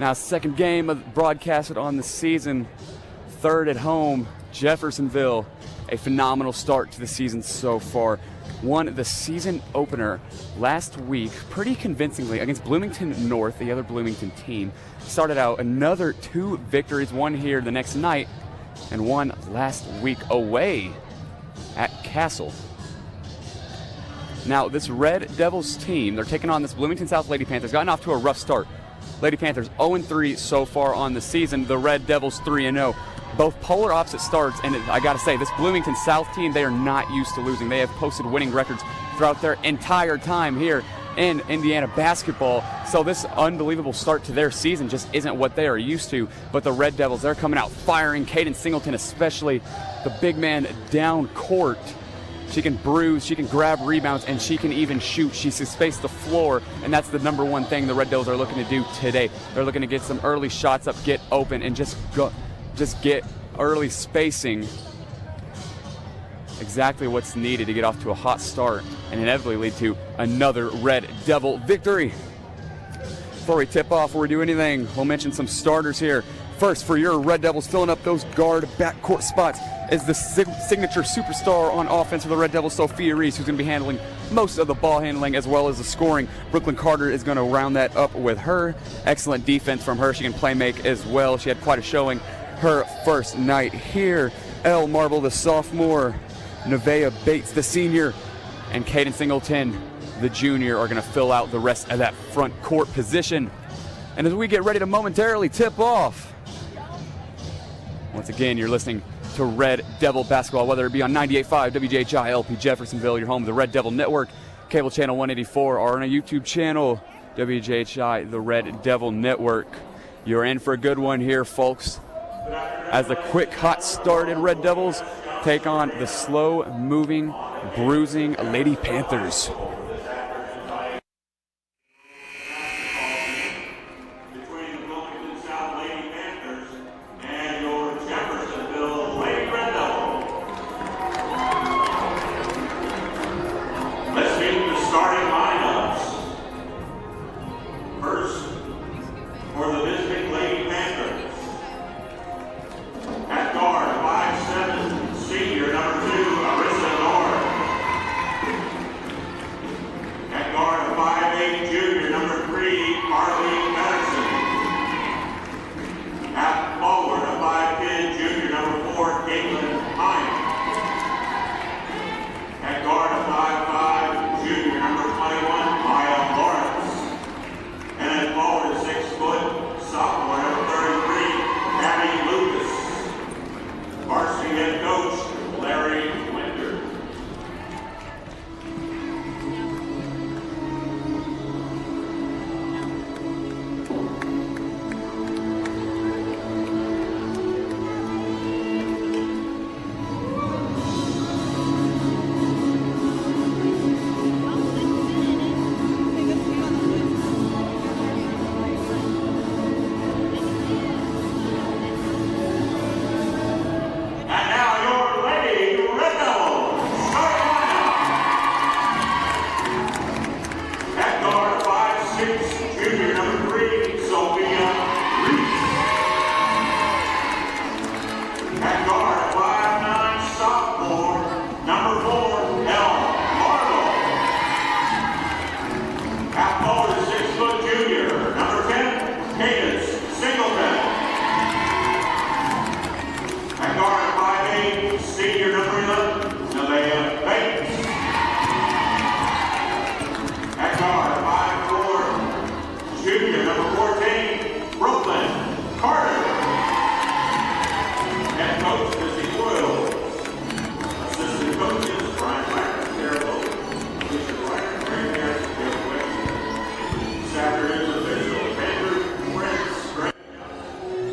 Now, second game broadcasted on the season, third at home, Jeffersonville. A phenomenal start to the season so far. Won the season opener last week pretty convincingly against Bloomington North, the other Bloomington team. Started out another 2 victories, one here the next night and one last week away at Castle. Now, this Red Devils team, they're taking on this Bloomington South Lady Panthers. Gotten off to a rough start. Lady Panthers 0-3 so far on the season. The Red Devils 3-0. Both polar opposite starts, and I got to say, this Bloomington South team, they are not used to losing. They have posted winning records throughout their entire time here in Indiana basketball. So this unbelievable start to their season just isn't what they are used to. But the Red Devils, they're coming out firing. Caden Singleton, especially the big man down court. She can bruise, she can grab rebounds, and she can even shoot. She can space the floor, and that's the number one thing the Red Devils are looking to do today. They're looking to get some early shots up, get open, and just get early spacing. Exactly what's needed to get off to a hot start and inevitably lead to another Red Devil victory. Before we tip off or we do anything, we'll mention some starters here. First, for your Red Devils, filling up those guard backcourt spots is the signature superstar on offense for the Red Devils, Sophia Reese, who's going to be handling most of the ball handling as well as the scoring. Brooklyn Carter is going to round that up with her. Excellent defense from her. She can play make as well. She had quite a showing her first night here. Elle Marble, the sophomore, Nevaeh Bates, the senior, and Caden Singleton, the junior, are going to fill out the rest of that front court position. And as we get ready to momentarily tip off, once again, you're listening to Red Devil basketball, whether it be on 98.5 WJHI LP Jeffersonville, your home of the Red Devil Network, cable channel 184, or on a YouTube channel, WJHI, the Red Devil Network. You're in for a good one here, folks, as the quick, hot started Red Devils take on the slow-moving, bruising Lady Panthers.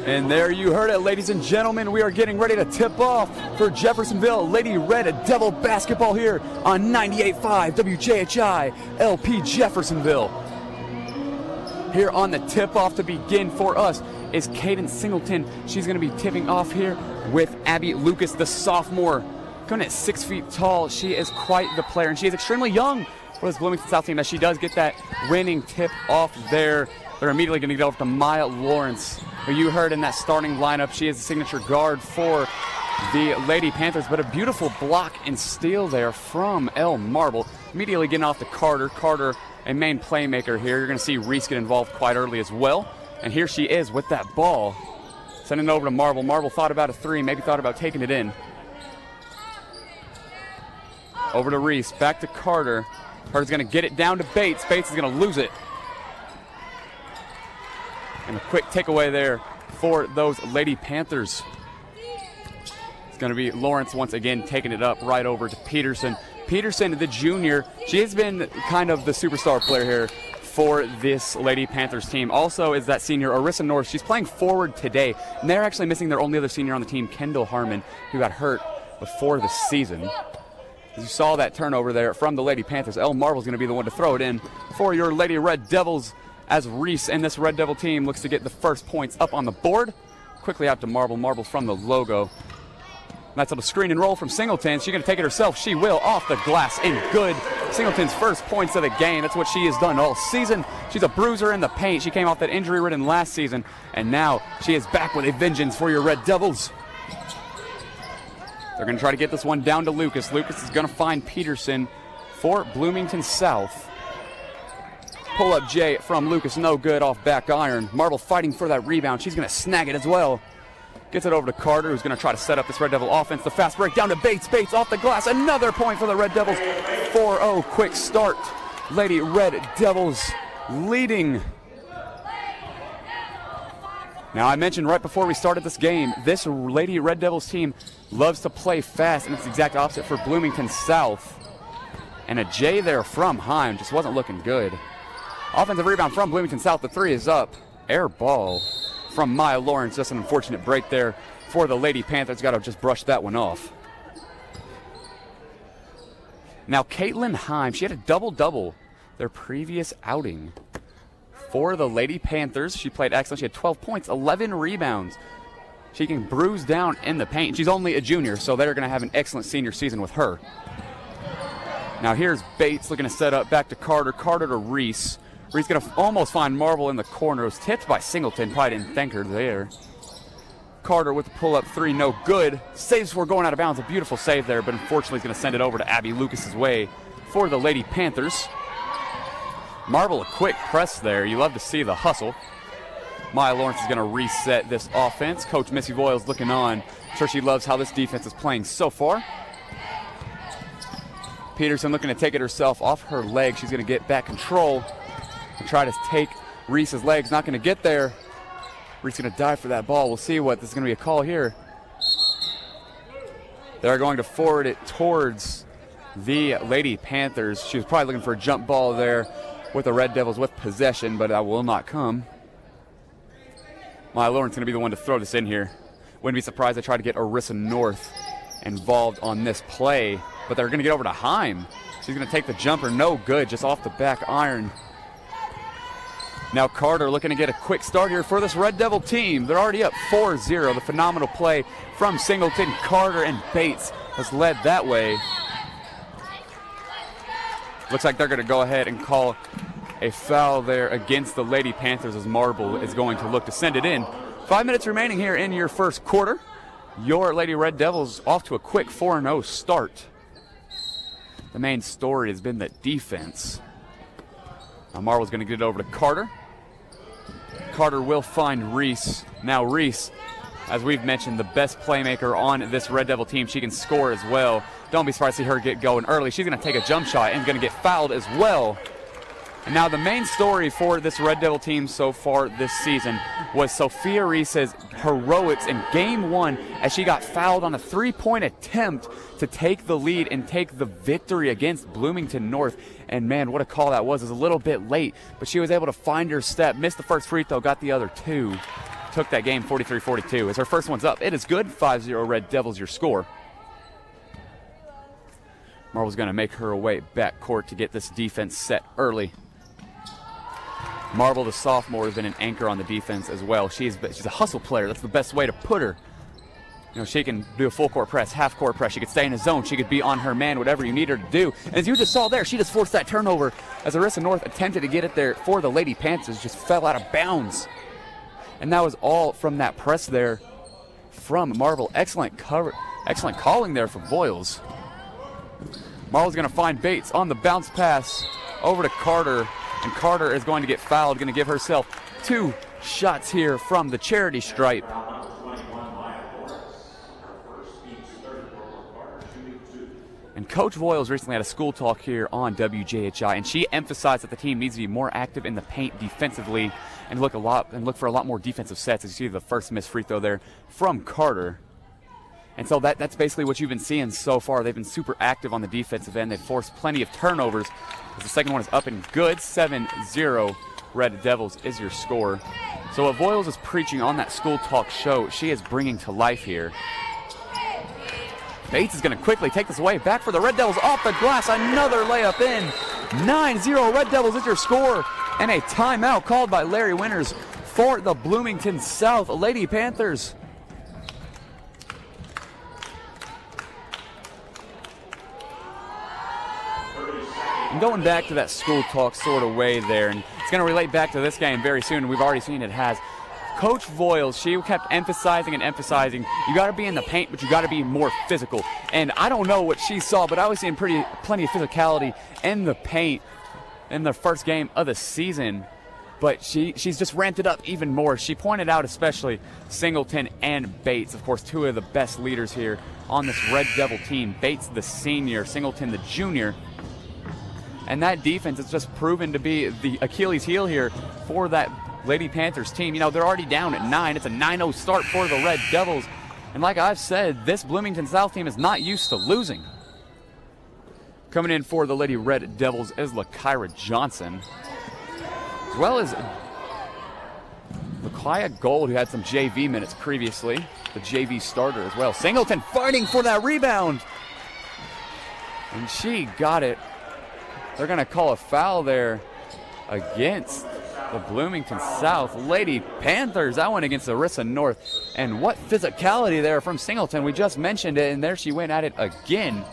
And there you heard it, ladies and gentlemen. We are getting ready to tip off for Jeffersonville Lady Red Devil basketball here on 98.5 WJHI LP Jeffersonville. Here on the tip-off to begin for us is Caden Singleton. She's going to be tipping off here with Abby Lucas, the sophomore. Coming at 6 feet tall, she is quite the player, and she is extremely young for this Bloomington South team, as she does get that winning tip off there. They're immediately going to get over to Maya Lawrence, who you heard in that starting lineup. She is the signature guard for the Lady Panthers, but a beautiful block and steal there from El Marble. Immediately getting off to Carter. Carter, a main playmaker here. You're going to see Reese get involved quite early as well. And here she is with that ball. Sending it over to Marble. Marble thought about a three, maybe thought about taking it in. Over to Reese, back to Carter. Carter's going to get it down to Bates. Bates is going to lose it. And a quick takeaway there for those Lady Panthers. It's going to be Lawrence once again taking it up right over to Peterson. Peterson, the junior, she has been kind of the superstar player here for this Lady Panthers team. Also is that senior, Arissa North. She's playing forward today, and they're actually missing their only other senior on the team, Kendall Harmon, who got hurt before the season. As you saw that turnover there from the Lady Panthers, El Marble's going to be the one to throw it in for your Lady Red Devils, as Reese and this Red Devil team looks to get the first points up on the board. Quickly out to Marble. Marble from the logo. Nice little screen and roll from Singleton. She's going to take it herself. She will, off the glass, and good. Singleton's first points of the game. That's what she has done all season. She's a bruiser in the paint. She came off that injury-ridden last season, and now she is back with a vengeance for your Red Devils. They're going to try to get this one down to Lucas. Lucas is going to find Peterson for Bloomington South. Pull-up J from Lucas, no good, off back iron. Marble fighting for that rebound. She's going to snag it as well. Gets it over to Carter, who's going to try to set up this Red Devil offense. The fast break down to Bates. Bates off the glass. Another point for the Red Devils. 4-0 quick start. Lady Red Devils leading. Now, I mentioned right before we started this game, this Lady Red Devils team loves to play fast, and it's the exact opposite for Bloomington South. And a J there from Heim just wasn't looking good. Offensive rebound from Bloomington South. The three is up. Air ball from Maya Lawrence. Just an unfortunate break there for the Lady Panthers. Got to just brush that one off. Now, Caitlin Heim, she had a double-double their previous outing for the Lady Panthers. She played excellent. She had 12 points, 11 rebounds. She can bruise down in the paint. She's only a junior, so they're going to have an excellent senior season with her. Now, here's Bates looking to set up back to Carter. Carter to Reese. Reese going to almost find Marble in the corner. It was tipped by Singleton. Probably didn't thank her there. Carter with the pull-up three, no good. Saves before going out of bounds. A beautiful save there, but unfortunately he's going to send it over to Abby Lucas's way for the Lady Panthers. Marble, a quick press there. You love to see the hustle. Maya Lawrence is going to reset this offense. Coach Missy Voiles looking on. I'm sure she loves how this defense is playing so far. Peterson looking to take it herself off her leg. She's going to get back control and try to take Reese's legs. Not going to get there. Reese going to dive for that ball. We'll see what this is going to be a call here. They're going to forward it towards the Lady Panthers. She was probably looking for a jump ball there with the Red Devils with possession, but that will not come. Maya Lawrence going to be the one to throw this in here. Wouldn't be surprised they try to get Arissa North involved on this play, but they're going to get over to Heim. She's going to take the jumper, no good, just off the back iron. Now Carter looking to get a quick start here for this Red Devil team. They're already up 4-0. The phenomenal play from Singleton, Carter, and Bates has led that way. Looks like they're going to go ahead and call a foul there against the Lady Panthers, as Marble is going to look to send it in. 5 minutes remaining here in your first quarter. Your Lady Red Devils off to a quick 4-0 start. The main story has been the defense. Now Marble's going to get it over to Carter. Carter will find Reese. Now Reese, as we've mentioned, the best playmaker on this Red Devil team. She can score as well. Don't be surprised to see her get going early. She's going to take a jump shot and going to get fouled as well. And now the main story for this Red Devil team so far this season was Sophia Reese's heroics in Game 1 as she got fouled on a three-point attempt to take the lead and take the victory against Bloomington North. And man, what a call that was. It was a little bit late, but she was able to find her step, missed the first free throw, got the other two. Took that game 43-42 as her first one's up. It is good. 5-0 Red Devils your score. Marble's going to make her way back court to get this defense set early. Marble, the sophomore, has been an anchor on the defense as well. She's a hustle player. That's the best way to put her. You know, she can do a full court press, half court press. She could stay in a zone. She could be on her man, whatever you need her to do. And as you just saw there, she just forced that turnover as Arissa North attempted to get it there for the Lady Panthers, just fell out of bounds. And that was all from that press there from Marble. Excellent cover, excellent calling there for Voiles. Marle's going to find Bates on the bounce pass over to Carter, and Carter is going to get fouled, going to give herself 2 shots here from the charity stripe. And Coach Voiles recently had a school talk here on WJHI, and she emphasized that the team needs to be more active in the paint defensively and look for a lot more defensive sets. As you see the first missed free throw there from Carter. And so that's basically what you've been seeing so far. They've been super active on the defensive end. They've forced plenty of turnovers. As the second one is up and good. 7-0 Red Devils is your score. So what Voiles is preaching on that school talk show, she is bringing to life here. Bates is going to quickly take this away. Back for the Red Devils off the glass. Another layup in. 9-0 Red Devils is your score. And a timeout called by Larry Winters for the Bloomington South Lady Panthers. And going back to that school talk sort of way there, and it's going to relate back to this game very soon. We've already seen it has. Coach Voiles, she kept emphasizing, you got to be in the paint, but you got to be more physical. And I don't know what she saw, but I was seeing plenty of physicality in the paint in the first game of the season. But she's just ramped it up even more. She pointed out especially Singleton and Bates, of course, 2 of the best leaders here on this Red Devil team. Bates, the senior, Singleton, the junior. And that defense has just proven to be the Achilles heel here for that Lady Panthers team. You know, they're already down at 9. It's a 9-0 start for the Red Devils. And like I've said, this Bloomington South team is not used to losing. Coming in for the Lady Red Devils is LaKyra Johnson, as well as LaKaya Gold, who had some JV minutes previously, the JV starter as well. Singleton fighting for that rebound. And she got it. They're going to call a foul there against the Bloomington South Lady Panthers. That one against Arissa North. And what physicality there from Singleton. We just mentioned it, and there she went at it again.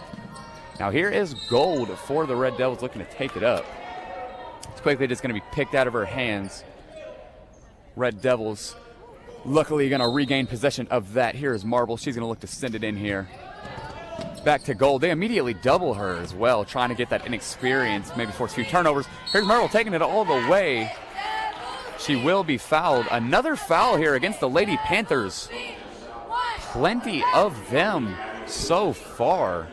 Now here is Gold for the Red Devils looking to take it up. It's quickly just going to be picked out of her hands. Red Devils luckily going to regain possession of that. Here is Marble. She's going to look to send it in here. Back to Gold. They immediately double her as well, trying to get that inexperience, maybe force a few turnovers. Here's Marble taking it all the way. She will be fouled. Another foul here against the Lady Panthers. Plenty of them so far.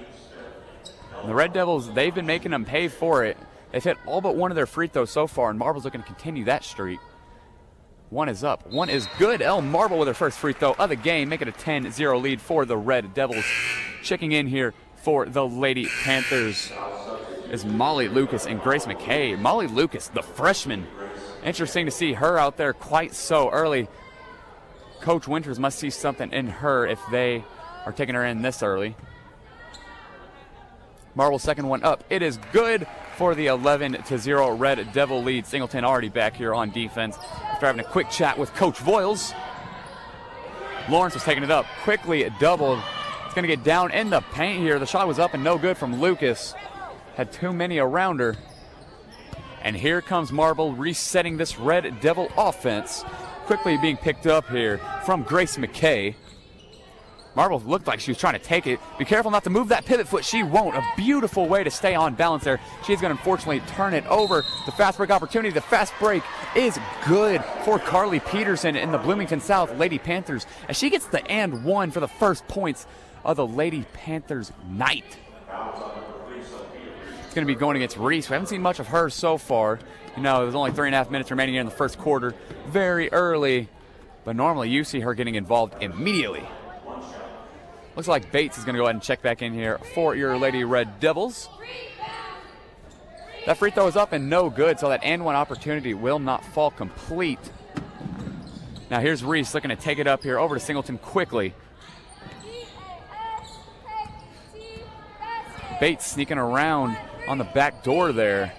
And the Red Devils, they've been making them pay for it. They've hit all but one of their free throws so far, and Marble's looking to continue that streak. One is up. One is good. Marble with her first free throw of the game, make it a 10-0 lead for the Red Devils. Checking in here for the Lady Panthers is Molly Lucas and Grace McKay. Molly Lucas, the freshman. Interesting to see her out there quite so early. Coach Winters must see something in her if they are taking her in this early. Marble's second one up. It is good for the 11-0 Red Devil lead. Singleton already back here on defense after having a quick chat with Coach Voiles. Lawrence was taking it up. Quickly doubled. It's going to get down in the paint here. The shot was up and no good from Lucas. Had too many around her. And here comes Marble resetting this Red Devil offense. Quickly being picked up here from Grace McKay. Marble looked like she was trying to take it. Be careful not to move that pivot foot. She won't. A beautiful way to stay on balance there. She's going to unfortunately turn it over. The fast break opportunity. The fast break is good for Carly Peterson in the Bloomington South Lady Panthers as she gets the and one for the first points of the Lady Panthers night. It's going to be going against Reese. We haven't seen much of her so far. You know, there's only 3.5 minutes remaining here in the first quarter. Very early. But normally you see her getting involved immediately. Looks like Bates is going to go ahead and check back in here for your Lady Red Devils. That free throw is up and no good, so that and one opportunity will not fall complete. Now here's Reese looking to take it up here over to Singleton quickly. Bates sneaking around on the back door there.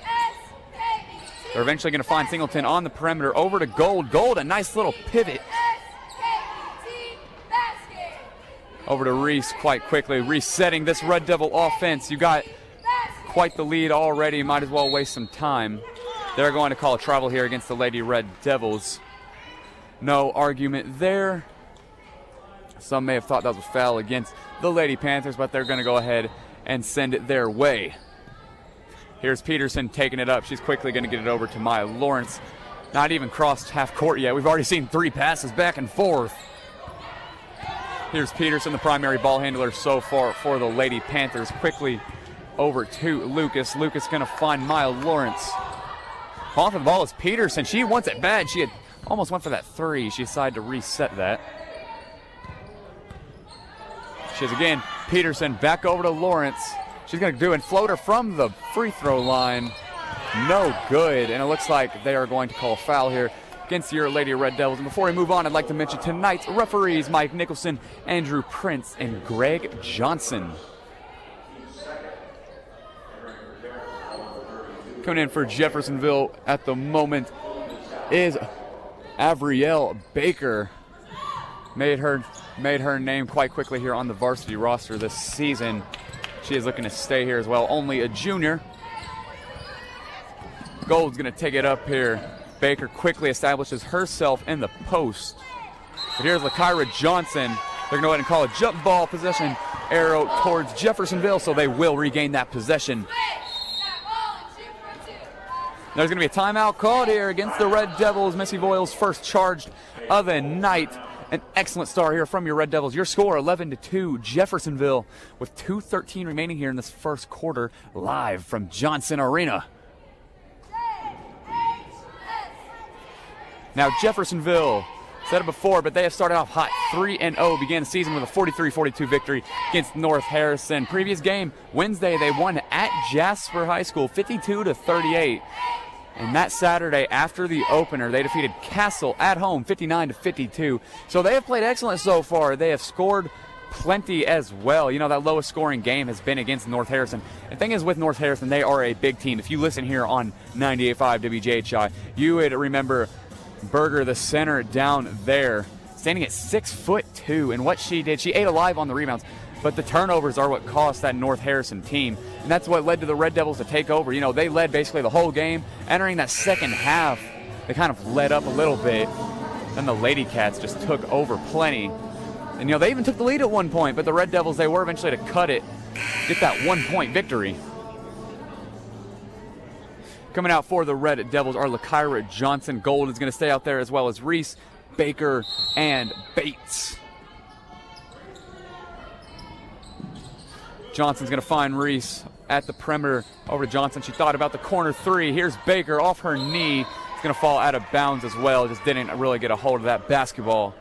They're eventually going to find Singleton on the perimeter over to Gold. Gold, a nice little pivot. Over to Reese quite quickly, resetting this Red Devil offense. You got quite the lead already, might as well waste some time. They're going to call a travel here against the Lady Red Devils. No argument there. Some may have thought that was a foul against the Lady Panthers, but they're going to go ahead and send it their way. Here's Peterson taking it up. She's quickly going to get it over to Maya Lawrence. Not even crossed half court yet. We've already seen 3 passes back and forth. Here's Peterson, the primary ball handler so far for the Lady Panthers. Quickly over to Lucas. Lucas going to find Maya Lawrence. Calling for the ball is Peterson. She wants it bad. She had almost went for that 3. She decided to reset that. She's again Peterson back over to Lawrence. She's going to do a floater from the free throw line. No good. And it looks like they are going to call a foul here against your Lady Red Devils. And before we move on, I'd like to mention tonight's referees: Mike Nicholson, Andrew Prince, and Greg Johnson. Coming in for Jeffersonville at the moment is Avriel Baker. Made her name quite quickly here on the varsity roster this season. She is looking to stay here as well. Only a junior. Gold's going to take it up here. Baker quickly establishes herself in the post. But here's LaKyra Johnson. They're going to go ahead and call a jump ball possession arrow towards Jeffersonville, so they will regain that possession. There's going to be a timeout called here against the Red Devils. Missy Voiles first charged of the night. An excellent start here from your Red Devils. Your score 11-2 Jeffersonville with 2:13 remaining here in this first quarter, live from Johnson Arena. Now Jeffersonville, said it before, but they have started off hot. 3-0, began the season with a 43-42 victory against North Harrison. Previous game, Wednesday, they won at Jasper High School 52-38. And that Saturday, after the opener, they defeated Castle at home 59-52. So they have played excellent so far. They have scored plenty as well. You know, that lowest scoring game has been against North Harrison. The thing is with North Harrison, they are a big team. If you listen here on 98.5 WJHI, you would remember Berger, the center down there, standing at 6'2", and what she did, she ate alive on the rebounds, but the turnovers are what cost that North Harrison team, and that's what led to the Red Devils to take over. You know, they led basically the whole game. Entering that second half, they kind of let up a little bit, then the Lady Cats just took over plenty, and you know, they even took the lead at one point, but the Red Devils, they were eventually to cut it, get that 1-point victory. Coming out for the Red Devils are LaKyra Johnson. Gold is going to stay out there, as well as Reese, Baker, and Bates. Johnson's going to find Reese at the perimeter. Over to Johnson. She thought about the corner 3. Here's Baker off her knee. It's going to fall out of bounds as well. Just didn't really get a hold of that basketball.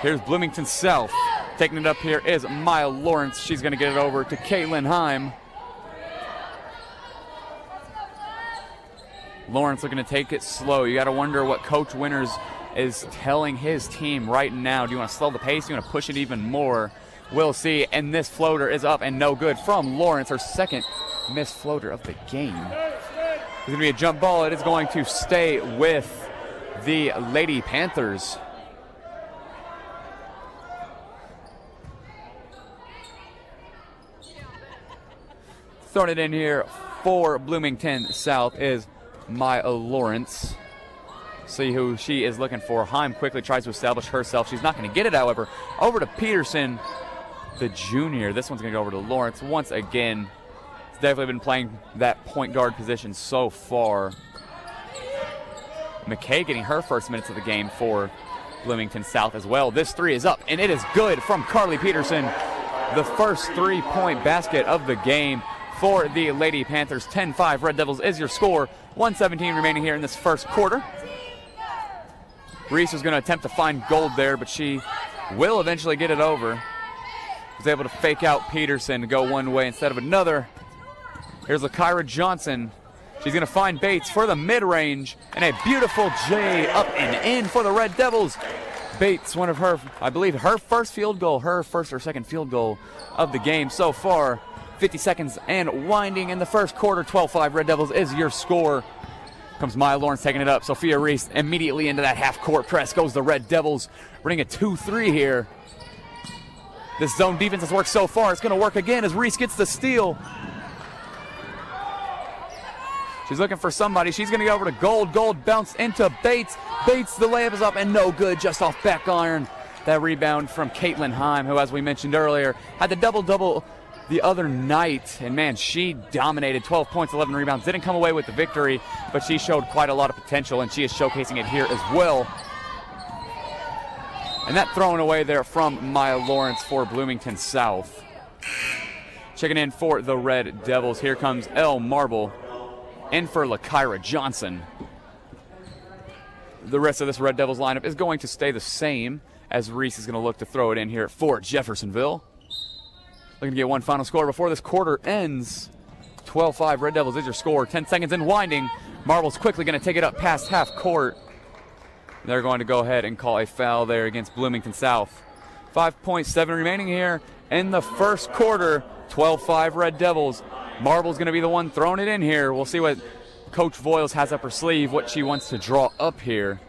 Here's Bloomington South. Taking it up here is Maya Lawrence. She's going to get it over to Caitlin Heim. Lawrence looking to take it slow. You got to wonder what Coach Winters is telling his team right now. Do you want to slow the pace? Do you want to push it even more? We'll see. And this floater is up and no good from Lawrence, her second missed floater of the game. It's going to be a jump ball. It is going to stay with the Lady Panthers. Throwing it in here for Bloomington South is Maya Lawrence. See who she is looking for. Heim quickly tries to establish herself. She's not going to get it, however. Over to Peterson, the junior. This one's going to go over to Lawrence once again. He's definitely been playing that point guard position so far. McKay getting her first minutes of the game for Bloomington South as well. This 3 is up, and it is good from Carly Peterson. The first 3-point basket of the game for the Lady Panthers. 10-5 Red Devils is your score. 1:17 remaining here in this first quarter. Reese is going to attempt to find Gold there, but she will eventually get it over. Was able to fake out Peterson to go one way instead of another. Here's LaKyra Johnson. She's going to find Bates for the mid-range, and a beautiful J up and in for the Red Devils. Bates, one of her, I believe, her first field goal, her first or second field goal of the game so far. 50 seconds and winding in the first quarter. 12-5 Red Devils is your score. Comes Maya Lawrence taking it up. Sophia Reese immediately into that half-court press goes the Red Devils. Running a 2-3 here. This zone defense has worked so far. It's going to work again as Reese gets the steal. She's looking for somebody. She's going to go over to Gold. Gold bounced into Bates. Bates, the layup is up and no good, just off back iron. That rebound from Caitlin Heim, who, as we mentioned earlier, had the double-double the other night. And, man, she dominated. 12 points, 11 rebounds. Didn't come away with the victory, but she showed quite a lot of potential, and she is showcasing it here as well. And that thrown away there from Maya Lawrence for Bloomington South. Checking in for the Red Devils. Here comes Elle Marble in for LaKyra Johnson. The rest of this Red Devils lineup is going to stay the same as Reese is going to look to throw it in here for Jeffersonville. Looking to get one final score before this quarter ends. 12-5 Red Devils is your score. 10 seconds in winding. Marble's quickly going to take it up past half court. They're going to go ahead and call a foul there against Bloomington South. 5.7 remaining here in the first quarter. 12-5 Red Devils. Marble's going to be the one throwing it in here. We'll see what Coach Voiles has up her sleeve, what she wants to draw up here.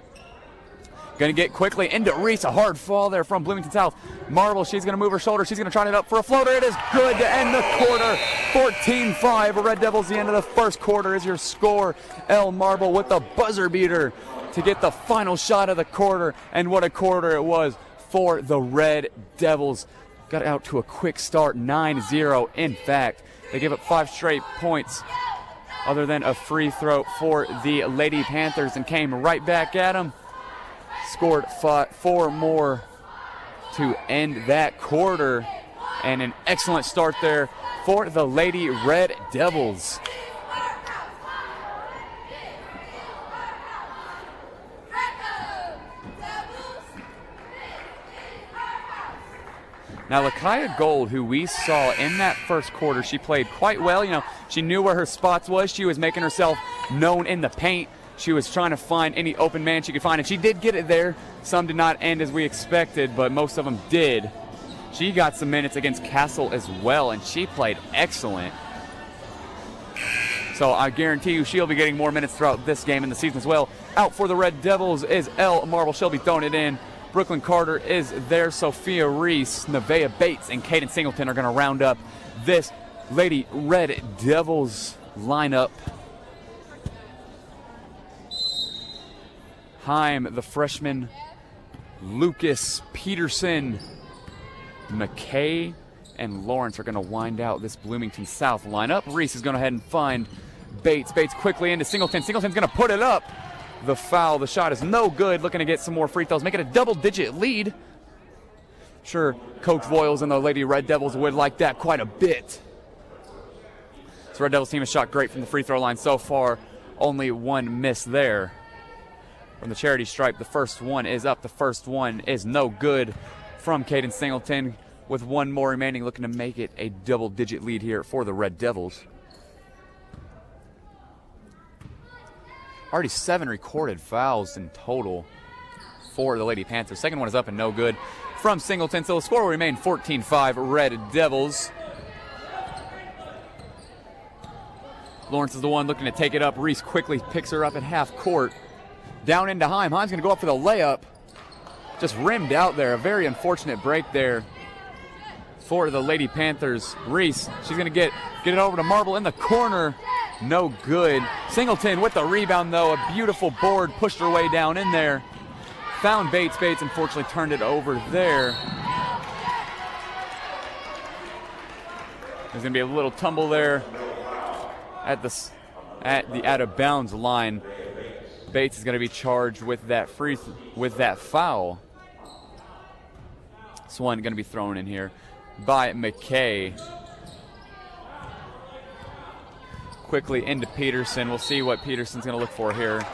Going to get quickly into Reese. A hard fall there from Bloomington South. Marble, she's going to move her shoulder. She's going to try it up for a floater. It is good to end the quarter. 14-5 Red Devils. The end of the first quarter is your score. Elle Marble with the buzzer beater to get the final shot of the quarter. And what a quarter it was for the Red Devils. Got out to a quick start, 9-0. In fact, they gave up 5 straight points other than a free throw for the Lady Panthers and came right back at them. Scored 4 more to end that quarter. And an excellent start there for the Lady Red Devils. Now, Lakia Gold, who we saw in that first quarter, she played quite well. You know, she knew where her spots was. She was making herself known in the paint. She was trying to find any open man she could find, and she did get it there. Some did not end as we expected, but most of them did. She got some minutes against Castle as well, and she played excellent. So I guarantee you she'll be getting more minutes throughout this game and the season as well. Out for the Red Devils is Elle Marble. She'll be throwing it in. Brooklyn Carter is there. Sophia Reese, Nevaeh Bates, and Caden Singleton are going to round up this Lady Red Devils lineup. Heim, the freshman, Lucas, Peterson, McKay, and Lawrence are going to wind out this Bloomington South lineup. Reese is going to head and find Bates. Bates quickly into Singleton. Singleton's going to put it up. The foul, the shot is no good. Looking to get some more free throws, make it a double-digit lead. Sure, Coach Voiles and the Lady Red Devils would like that quite a bit. This Red Devils team has shot great from the free throw line so far. Only one miss there. From the charity stripe, the first one is up. The first one is no good from Caden Singleton. With one more remaining, looking to make it a double-digit lead here for the Red Devils. Already 7 recorded fouls in total for the Lady Panthers. Second one is up and no good from Singleton. So the score will remain 14-5 Red Devils. Lawrence is the one looking to take it up. Reese quickly picks her up at half court. Down into Heim. Heim's going to go up for the layup. Just rimmed out there. A very unfortunate break there for the Lady Panthers. Reese, she's going to get it over to Marble in the corner. No good. Singleton with the rebound, though. A beautiful board. Pushed her way down in there. Found Bates. Bates unfortunately turned it over there. There's going to be a little tumble there at the out of bounds line. Bates is going to be charged with that foul. This one going to be thrown in here by McKay. Quickly into Peterson. We'll see what Peterson's going to look for here.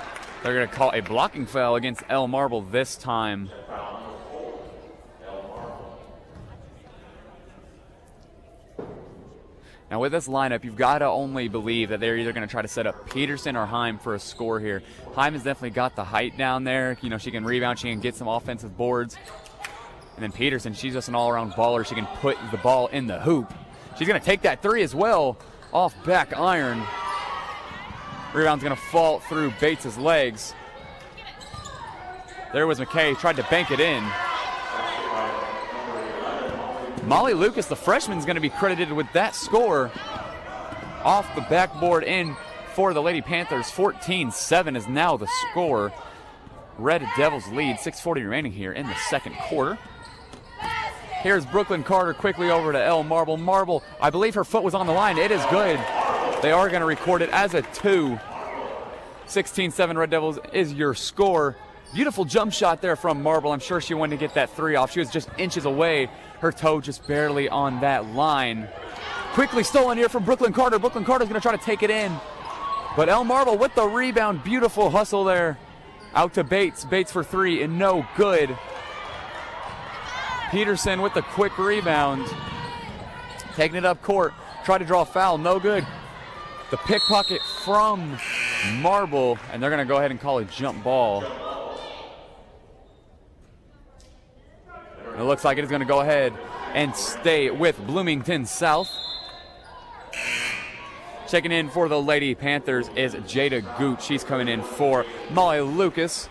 They're going to call a blocking foul against Elle Marble this time. Now with this lineup, you've got to only believe that they're either going to try to set up Peterson or Heim for a score here. Heim has definitely got the height down there. You know, she can rebound, she can get some offensive boards. And then Peterson, she's just an all-around baller. She can put the ball in the hoop. She's going to take that three as well. Off back iron. Rebound's going to fall through Bates' legs. There was McKay, tried to bank it in. Molly Lucas, the freshman, is going to be credited with that score. Off the backboard in for the Lady Panthers. 14-7 is now the score. Red Devils lead, 6:40 remaining here in the second quarter. Here's Brooklyn Carter quickly over to El Marble. Marble, I believe her foot was on the line. It is good. They are going to record it as a 2. 16-7 Red Devils is your score. Beautiful jump shot there from Marble. I'm sure she wanted to get that three off. She was just inches away. Her toe just barely on that line. Quickly stolen here from Brooklyn Carter. Brooklyn Carter's going to try to take it in. But El Marble with the rebound. Beautiful hustle there. Out to Bates. Bates for three and no good. Peterson with the quick rebound. Taking it up court. Try to draw a foul. No good. The pickpocket from Marble. And they're going to go ahead and call a jump ball. And it looks like it is going to go ahead and stay with Bloomington South. Checking in for the Lady Panthers is Jada Gooch. She's coming in for Molly Lucas,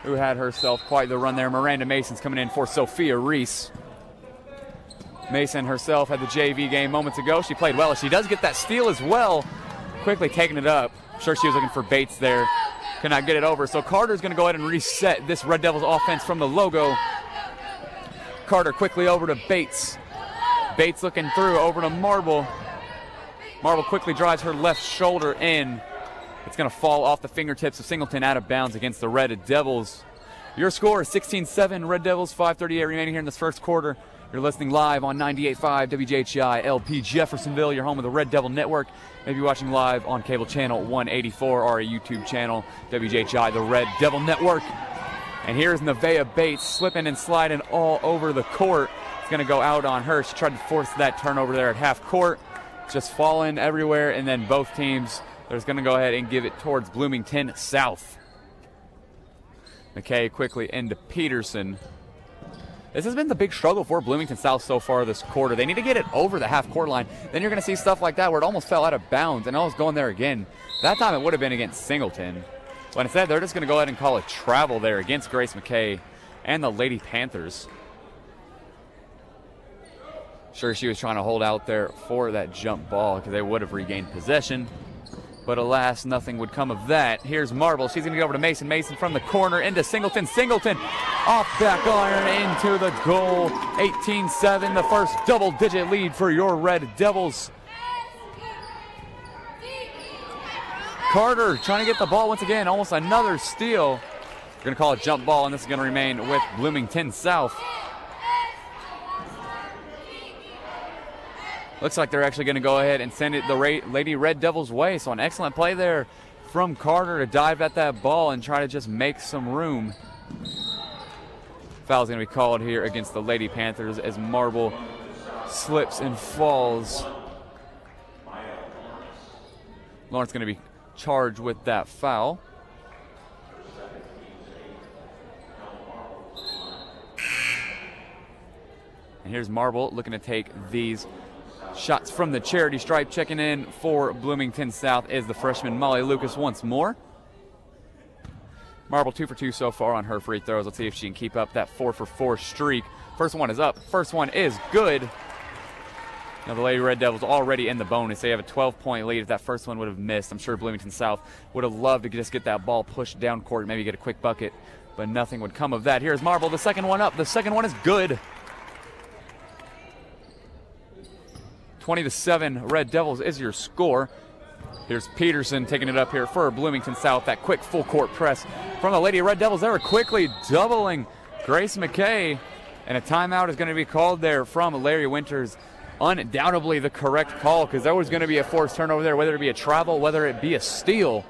who had herself quite the run there. Miranda Mason's coming in for Sophia Reese. Mason herself had the JV game moments ago. She played well. She does get that steal as well. Quickly taking it up. I'm sure she was looking for Bates there. Could not get it over. So Carter's going to go ahead and reset this Red Devils offense from the logo. Carter quickly over to Bates. Bates looking through over to Marble. Marble quickly drives her left shoulder in. It's going to fall off the fingertips of Singleton out of bounds against the Red Devils. Your score is 16-7 Red Devils, 5:38 remaining here in this first quarter. You're listening live on 98.5 WJHI LP Jeffersonville, your home of the Red Devil Network. Maybe watching live on cable channel 184 or a YouTube channel, WJHI, the Red Devil Network. And here's Nevaeh Bates slipping and sliding all over the court. It's going to go out on her. She tried to force that turnover there at half court. Just falling everywhere, and then both teams, they're going to go ahead and give it towards Bloomington South. McKay quickly into Peterson. This has been the big struggle for Bloomington South so far this quarter. They need to get it over the half-court line. Then you're going to see stuff like that where it almost fell out of bounds, and almost going there again. That time it would have been against Singleton. But instead, they're just going to go ahead and call a travel there against Grace McKay and the Lady Panthers. Sure, she was trying to hold out there for that jump ball because they would have regained possession. But alas, nothing would come of that. Here's Marble. She's going to go over to Mason. Mason from the corner into Singleton. Singleton off back iron into the goal. 18-7, the first double-digit lead for your Red Devils. Carter trying to get the ball once again. Almost another steal. We're going to call a jump ball, and this is going to remain with Bloomington South. Looks like they're actually going to go ahead and send it the Lady Red Devils' way. So an excellent play there from Carter to dive at that ball and try to just make some room. Foul's going to be called here against the Lady Panthers as Marble slips and falls. Lawrence going to be charged with that foul. And here's Marble looking to take these shots from the charity stripe. Checking in for Bloomington South is the freshman Molly Lucas once more. Marble 2 for 2 so far on her free throws. Let's see if she can keep up that 4 for 4 streak. First one is up. First one is good. Now the Lady Red Devils already in the bonus. They have a 12-point lead. If that first one would have missed, I'm sure Bloomington South would have loved to just get that ball pushed down court, maybe get a quick bucket, but nothing would come of that. Here's Marble, the second one up. The second one is good. 20-7 Red Devils is your score. Here's Peterson taking it up here for Bloomington South. That quick full court press from the Lady Red Devils. They were quickly doubling Grace McKay. And a timeout is going to be called there from Larry Winters. Undoubtedly the correct call because there was going to be a forced turnover there, whether it be a travel, whether it be a steal.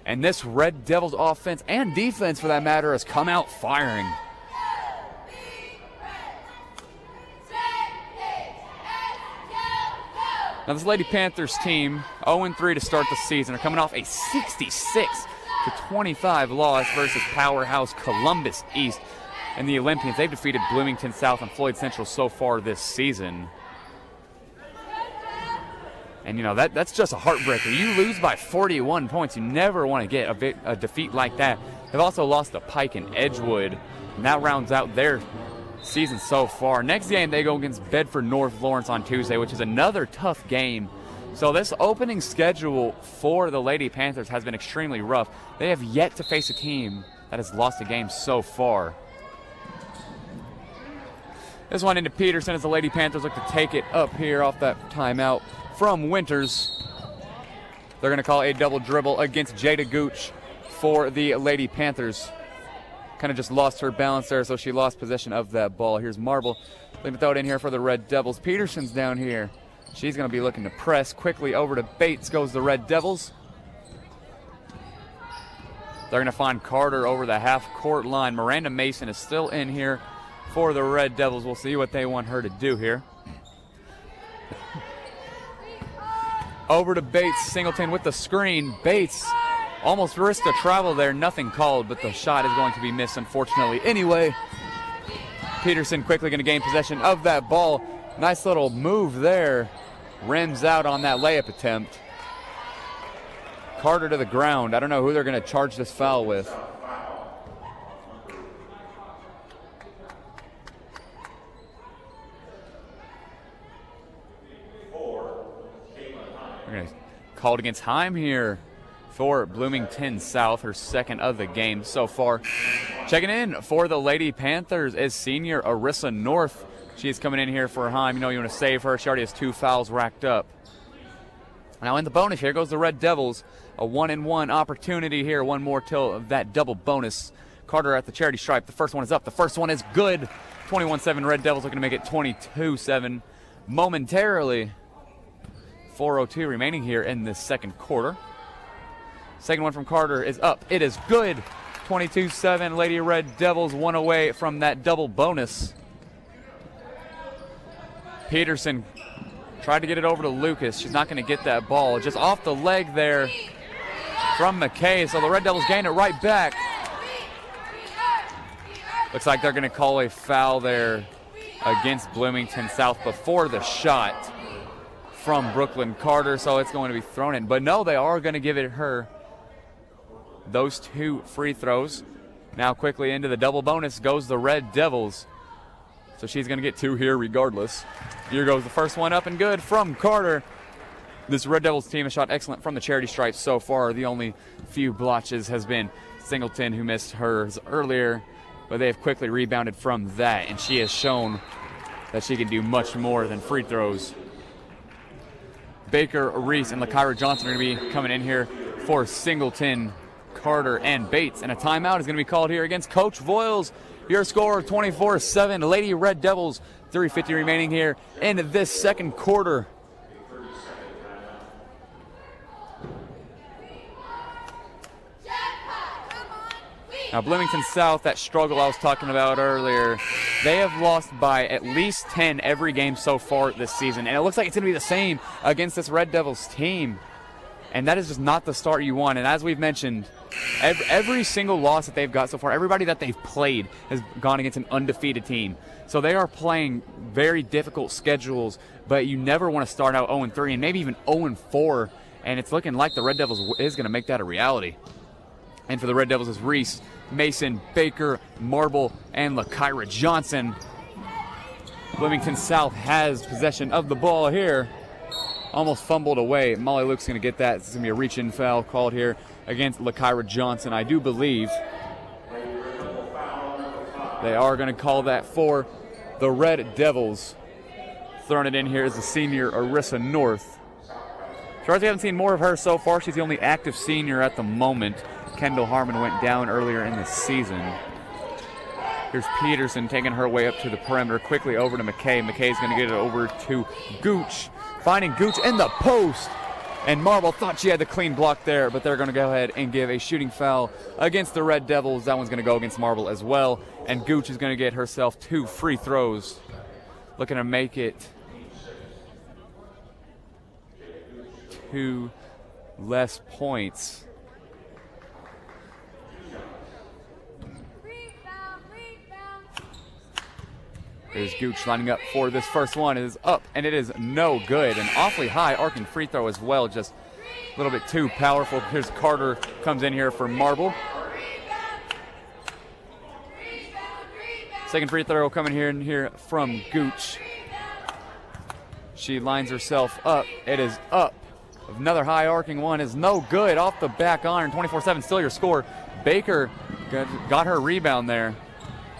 And this Red Devils offense and defense for that matter has come out firing. Now this Lady Panthers team, 0-3 to start the season, are coming off a 66-25 loss versus powerhouse Columbus East. And the Olympians, they've defeated Bloomington South and Floyd Central so far this season. And, you know, that's just a heartbreaker. You lose by 41 points. You never want to get a defeat like that. They've also lost to Pike and Edgewood, and that rounds out their season so far. Next game, they go against Bedford North Lawrence on Tuesday, which is another tough game. So this opening schedule for the Lady Panthers has been extremely rough. They have yet to face a team that has lost a game so far. This one into Peterson as the Lady Panthers look to take it up here off that timeout from Winters. They're going to call a double dribble against Jada Gooch for the Lady Panthers. Kind of just lost her balance there, so she lost possession of that ball. Here's Marble looking to throw it in here for the Red Devils. Peterson's down here. She's going to be looking to press quickly over to Bates. Goes the Red Devils. They're going to find Carter over the half-court line. Miranda Mason is still in here for the Red Devils. We'll see what they want her to do here. Over to Bates. Singleton with the screen. Bates almost risked a travel there. Nothing called, but the shot is going to be missed, unfortunately. Anyway, Peterson quickly going to gain possession of that ball. Nice little move there. Rims out on that layup attempt. Carter to the ground. I don't know who they're going to charge this foul with. We're going to call it against Heim here for Bloomington South, her second of the game so far. Checking in for the Lady Panthers is senior Arissa North. She's coming in here for Heim. You know you want to save her. She already has 2 fouls racked up. Now in the bonus here goes the Red Devils. A 1-and-1 opportunity here. One more till that double bonus. Carter at the charity stripe. The first one is up. The first one is good. 21-7 Red Devils looking to make it 22-7 momentarily. 4:02 remaining here in the second quarter. Second one from Carter is up. It is good. 22-7 Lady Red Devils, one away from that double bonus. Peterson tried to get it over to Lucas. She's not going to get that ball. Just off the leg there from McKay. So the Red Devils gain it right back. Looks like they're going to call a foul there against Bloomington South before the shot from Brooklyn Carter. So it's going to be thrown in. But no, they are going to give it her. Those 2 free throws. Now quickly into the double bonus goes the Red Devils. So she's going to get 2 here regardless. Here goes the first one up and good from Carter. This Red Devils team has shot excellent from the charity stripe so far. The only few blotches has been Singleton, who missed hers earlier, but they have quickly rebounded from that, and she has shown that she can do much more than free throws. Baker, Reese, and LaKyra Johnson are going to be coming in here for Singleton, Carter, and Bates, and a timeout is going to be called here against Coach Voiles. Your score 24-7. Lady Red Devils, 3:50 remaining here in this second quarter. Now Bloomington South, that struggle I was talking about earlier, they have lost by at least 10 every game so far this season. And it looks like it's going to be the same against this Red Devils team. And that is just not the start you want. And as we've mentioned, every single loss that they've got so far, everybody that they've played has gone against an undefeated team. So they are playing very difficult schedules, but you never want to start out 0-3 and maybe even 0-4. And it's looking like the Red Devils is going to make that a reality. And for the Red Devils is Reese, Mason, Baker, Marble, and LaKyra Johnson. Bloomington South has possession of the ball here. Almost fumbled away. Molly Luke's going to get that. It's going to be a reach-in foul called here against LaKyra Johnson, I do believe. They are going to call that for the Red Devils. Throwing it in here is the senior Arissa North. As far as we haven't seen more of her so far, she's the only active senior at the moment. Kendall Harmon went down earlier in the season. Here's Peterson taking her way up to the perimeter, quickly over to McKay. McKay's going to get it over to Gooch. Finding Gooch in the post. And Marble thought she had the clean block there, but they're going to go ahead and give a shooting foul against the Red Devils. That one's going to go against Marble as well. And Gooch is going to get herself 2 free throws. Looking to make it 2 less points. Here's Gooch lining up for this first one. It is up, and it is no good. An awfully high arcing free throw as well, just a little bit too powerful. Here's Carter, comes in here for Marble. Second free throw coming here from Gooch. She lines herself up. It is up. Another high arcing one is no good. Off the back iron. 24-7 still your score. Baker got her rebound there.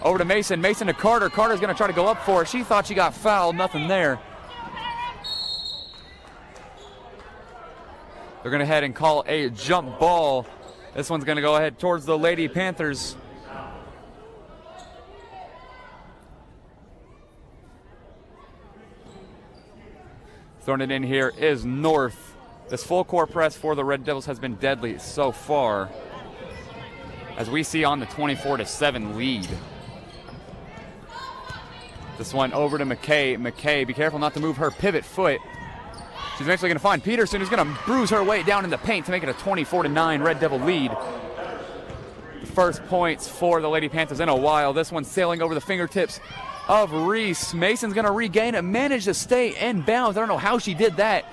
Over to Mason. Mason to Carter. Carter's going to try to go up for it. She thought she got fouled. Nothing there. They're going to head and call a jump ball. This one's going to go ahead towards the Lady Panthers. Throwing it in here is North. This full court press for the Red Devils has been deadly so far, as we see on the 24-7 lead. This one over to McKay. McKay, be careful not to move her pivot foot. She's eventually going to find Peterson, who's going to bruise her way down in the paint to make it a 24-9 Red Devil lead. The first points for the Lady Panthers in a while. This one sailing over the fingertips of Reese. Mason's going to regain it, managed to stay in bounds. I don't know how she did that.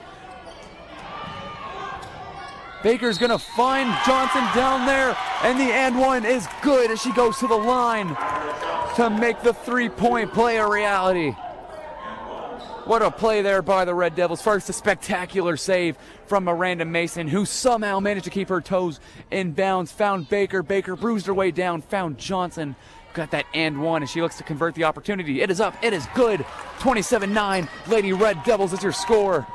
Baker's going to find Johnson down there, and the and one is good as she goes to the line to make the three-point play a reality. What a play there by the Red Devils. First, a spectacular save from Miranda Mason, who somehow managed to keep her toes in bounds. Found Baker. Baker bruised her way down. Found Johnson. Got that and one, and she looks to convert the opportunity. It is up. It is good. 27-9. Lady Red Devils is your score.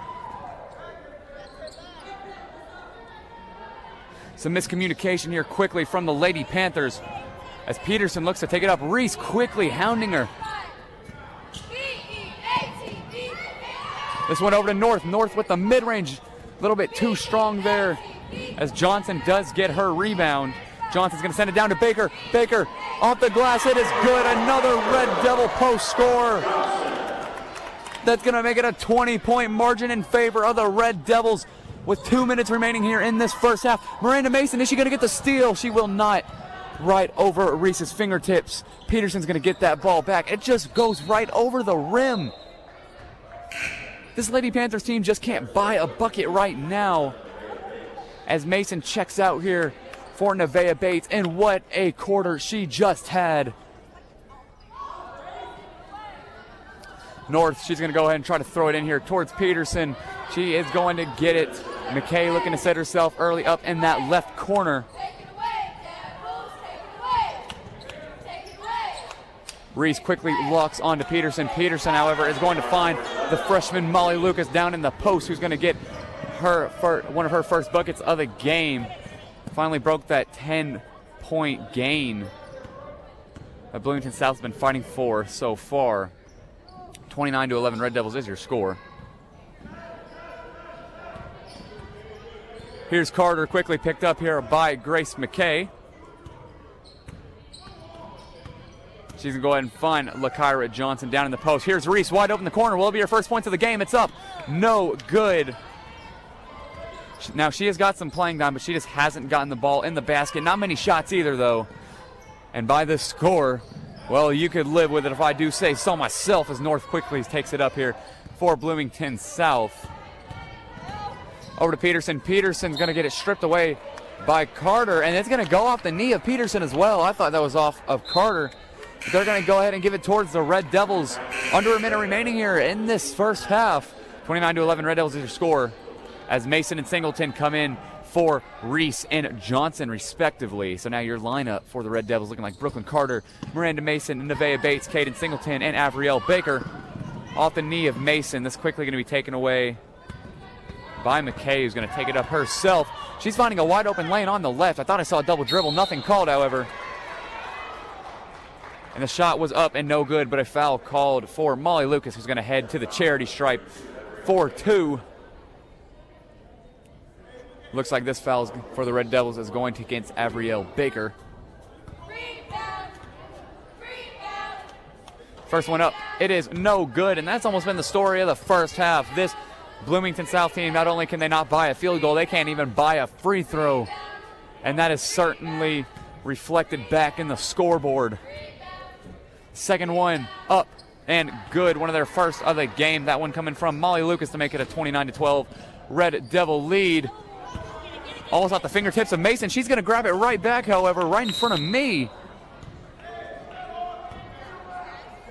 Some miscommunication here quickly from the Lady Panthers as Peterson looks to take it up. Reese quickly hounding her. This one over to North. North with the mid-range. A little bit too strong there as Johnson does get her rebound. Johnson's going to send it down to Baker. Baker off the glass. It is good. Another Red Devil post score. That's going to make it a 20-point margin in favor of the Red Devils with 2 minutes remaining here in this first half. Miranda Mason, is she going to get the steal? She will not. Right over Reese's fingertips. Peterson's going to get that ball back. It just goes right over the rim. This Lady Panthers team just can't buy a bucket right now as Mason checks out here for Nevaeh Bates, and what a quarter she just had. North, she's going to go ahead and try to throw it in here towards Peterson. She is going to get it. McKay looking to set herself early up in that left corner. Reese quickly locks onto Peterson. Peterson, however, is going to find the freshman Molly Lucas down in the post, who's going to get her one of her first buckets of the game. Finally broke that 10-point gain that Bloomington South's been fighting for so far. 29-11 Red Devils is your score. Here's Carter, quickly picked up here by Grace McKay. She's going to go ahead and find LaKyra Johnson down in the post. Here's Reese, wide open in the corner. Will it be her first points of the game? It's up. No good. Now, she has got some playing time, but she just hasn't gotten the ball in the basket. Not many shots either, though. And by this score, well, you could live with it if I do say so myself, as North quickly takes it up here for Bloomington South. Over to Peterson. Peterson's going to get it stripped away by Carter, and it's going to go off the knee of Peterson as well. I thought that was off of Carter. They're going to go ahead and give it towards the Red Devils. Under a minute remaining here in this first half. 29-11 Red Devils is your score as Mason and Singleton come in for Reese and Johnson respectively. So now your lineup for the Red Devils looking like Brooklyn Carter, Miranda Mason, Nevaeh Bates, Caden Singleton, and Avriel Baker. Off the knee of Mason. This quickly going to be taken away by McKay, who's going to take it up herself. She's finding a wide open lane on the left. I thought I saw a double dribble. Nothing called, however. And the shot was up and no good, but a foul called for Molly Lucas, who's going to head to the charity stripe for 2. Looks like this foul for the Red Devils is going to against Avriel Baker. First one up, it is no good, and that's almost been the story of the first half. This Bloomington South team, not only can they not buy a field goal, they can't even buy a free throw. And that is certainly reflected back in the scoreboard. Second one up, and good. One of their first of the game. That one coming from Molly Lucas to make it a 29-12 Red Devil lead. Almost off the fingertips of Mason. She's going to grab it right back, however, right in front of me.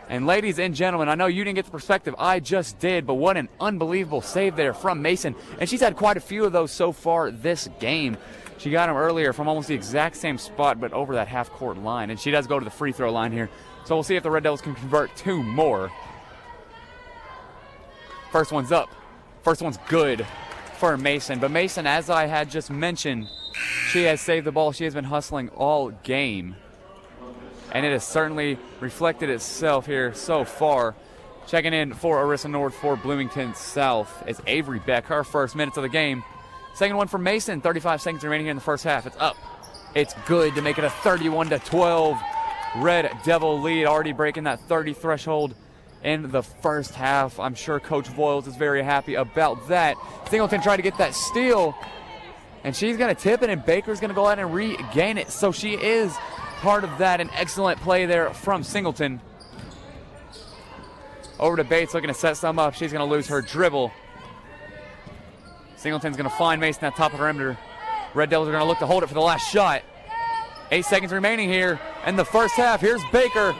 And ladies and gentlemen, I know you didn't get the perspective, I just did, but what an unbelievable save there from Mason. And she's had quite a few of those so far this game. She got him earlier from almost the exact same spot, but over that half-court line. And she does go to the free throw line here. So we'll see if the Red Devils can convert 2 more. First one's up. First one's good for Mason. But Mason, as I had just mentioned, she has saved the ball. She has been hustling all game. And it has certainly reflected itself here so far. Checking in for Arissa North for Bloomington South is Avery Beck, her first minutes of the game. Second one for Mason, 35 seconds remaining here in the first half. It's up. It's good to make it a 31-12 Red Devil lead, already breaking that 30 threshold in the first half. I'm sure Coach Voiles is very happy about that. Singleton tried to get that steal, and she's going to tip it, and Baker's going to go out and regain it. So she is part of that. An excellent play there from Singleton. Over to Bates, looking to set some up. She's going to lose her dribble. Singleton's going to find Mason at top of the perimeter. Red Devils are going to look to hold it for the last shot. 8 seconds remaining here in the first half. Here's Baker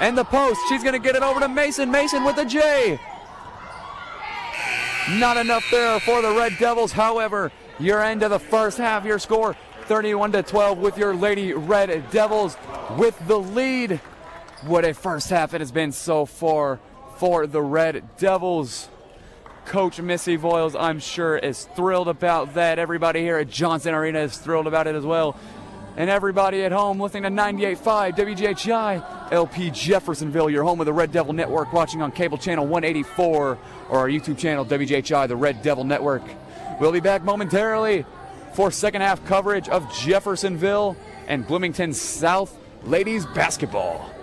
and the post. She's going to get it over to Mason. Mason with a J. Not enough there for the Red Devils. However, your end of the first half, your score 31-12 with your Lady Red Devils with the lead. What a first half it has been so far for the Red Devils. Coach Missy Voiles, I'm sure, is thrilled about that. Everybody here at Johnson Arena is thrilled about it as well. And everybody at home listening to 98.5 WGHI, LP Jeffersonville, your home of the Red Devil Network, watching on cable channel 184 or our YouTube channel, WGHI, the Red Devil Network. We'll be back momentarily for second half coverage of Jeffersonville and Bloomington South ladies basketball.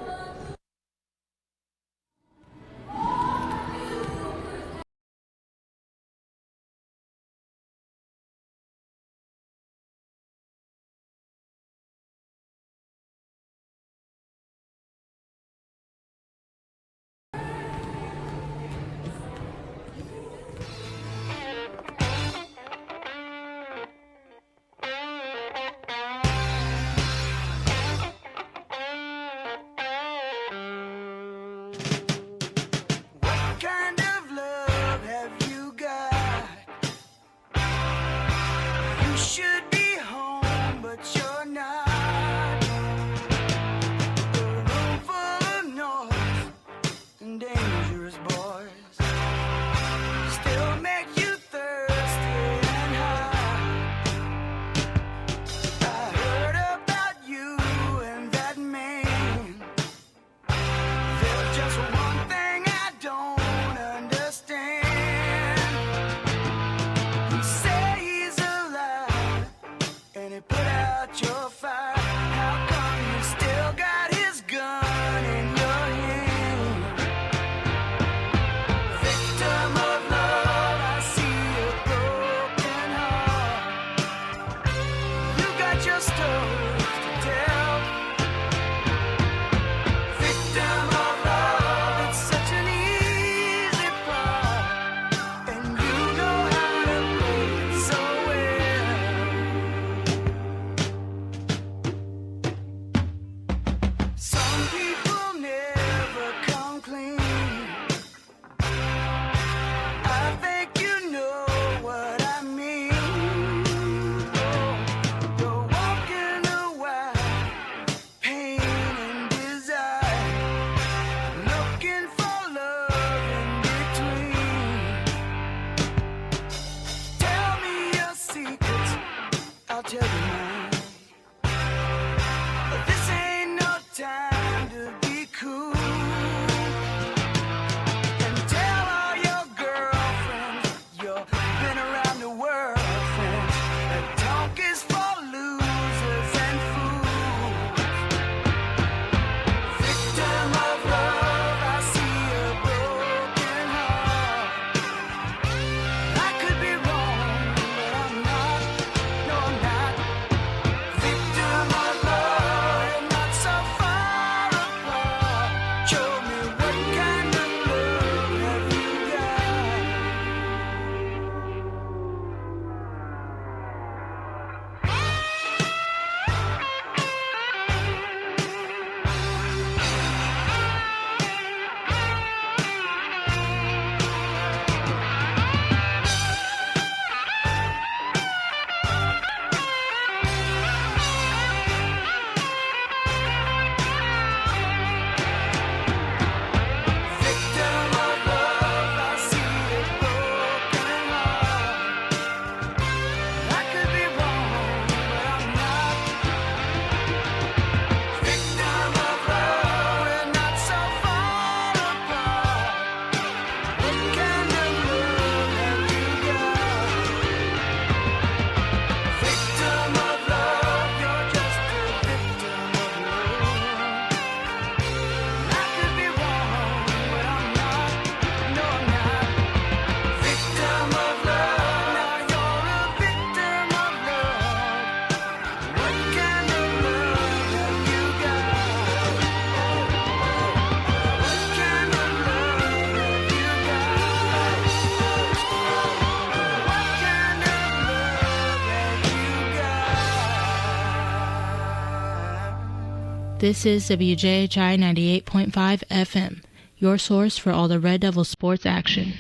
This is WJHI 98.5 FM, your source for all the Red Devil sports action.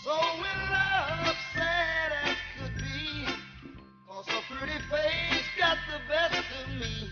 So in love, sad as could be, 'cause a pretty face got the best of me.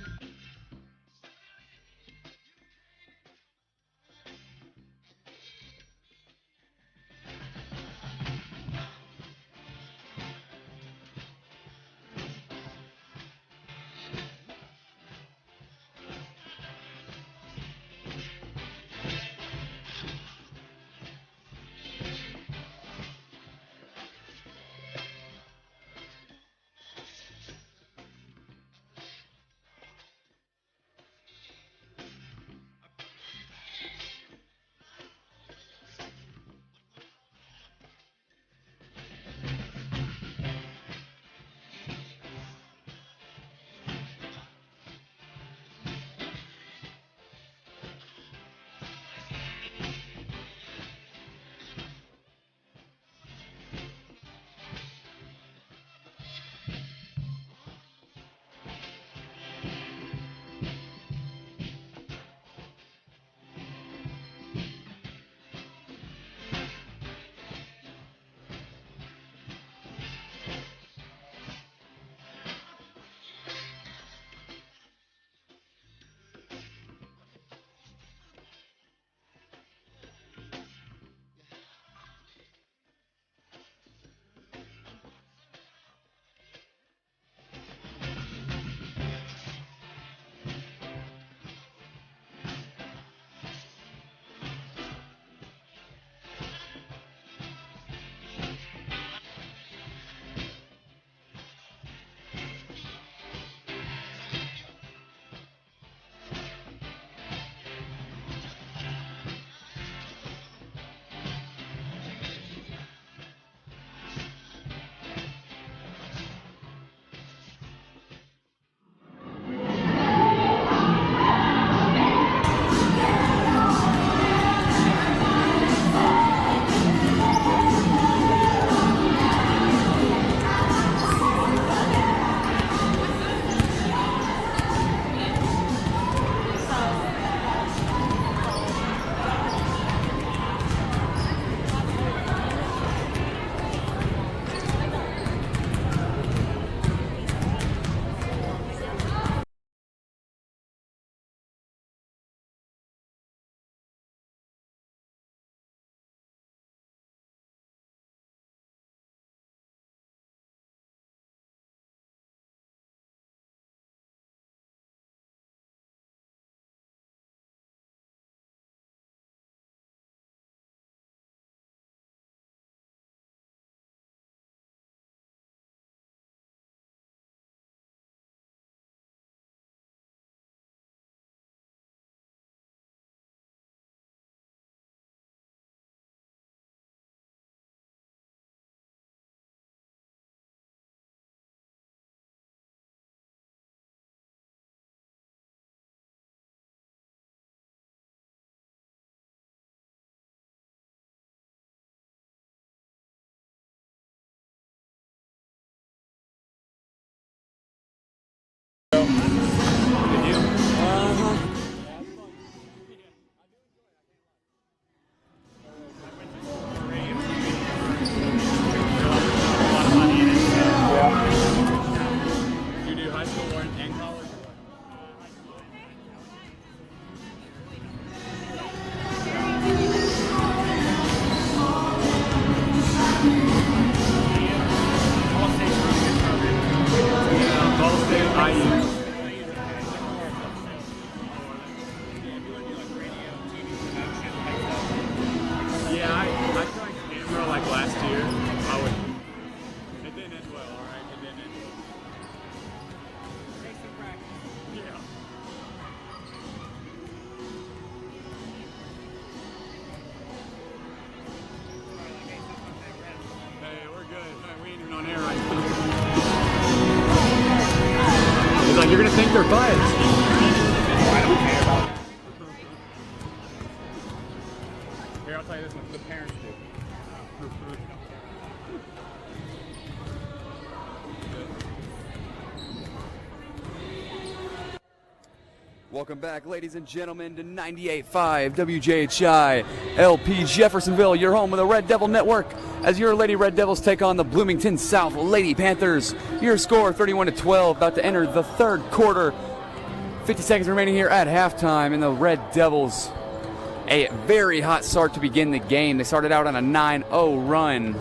You're gonna think they're biased. I don't care about it. Here, I'll tell you this one. The parents do. Welcome back, ladies and gentlemen, to 98.5 WJHI LP Jeffersonville, your home of the Red Devil Network, as your Lady Red Devils take on the Bloomington South Lady Panthers. Your score 31-12, about to enter the third quarter. 50 seconds remaining here at halftime, and the Red Devils, a very hot start to begin the game. They started out on a 9-0 run.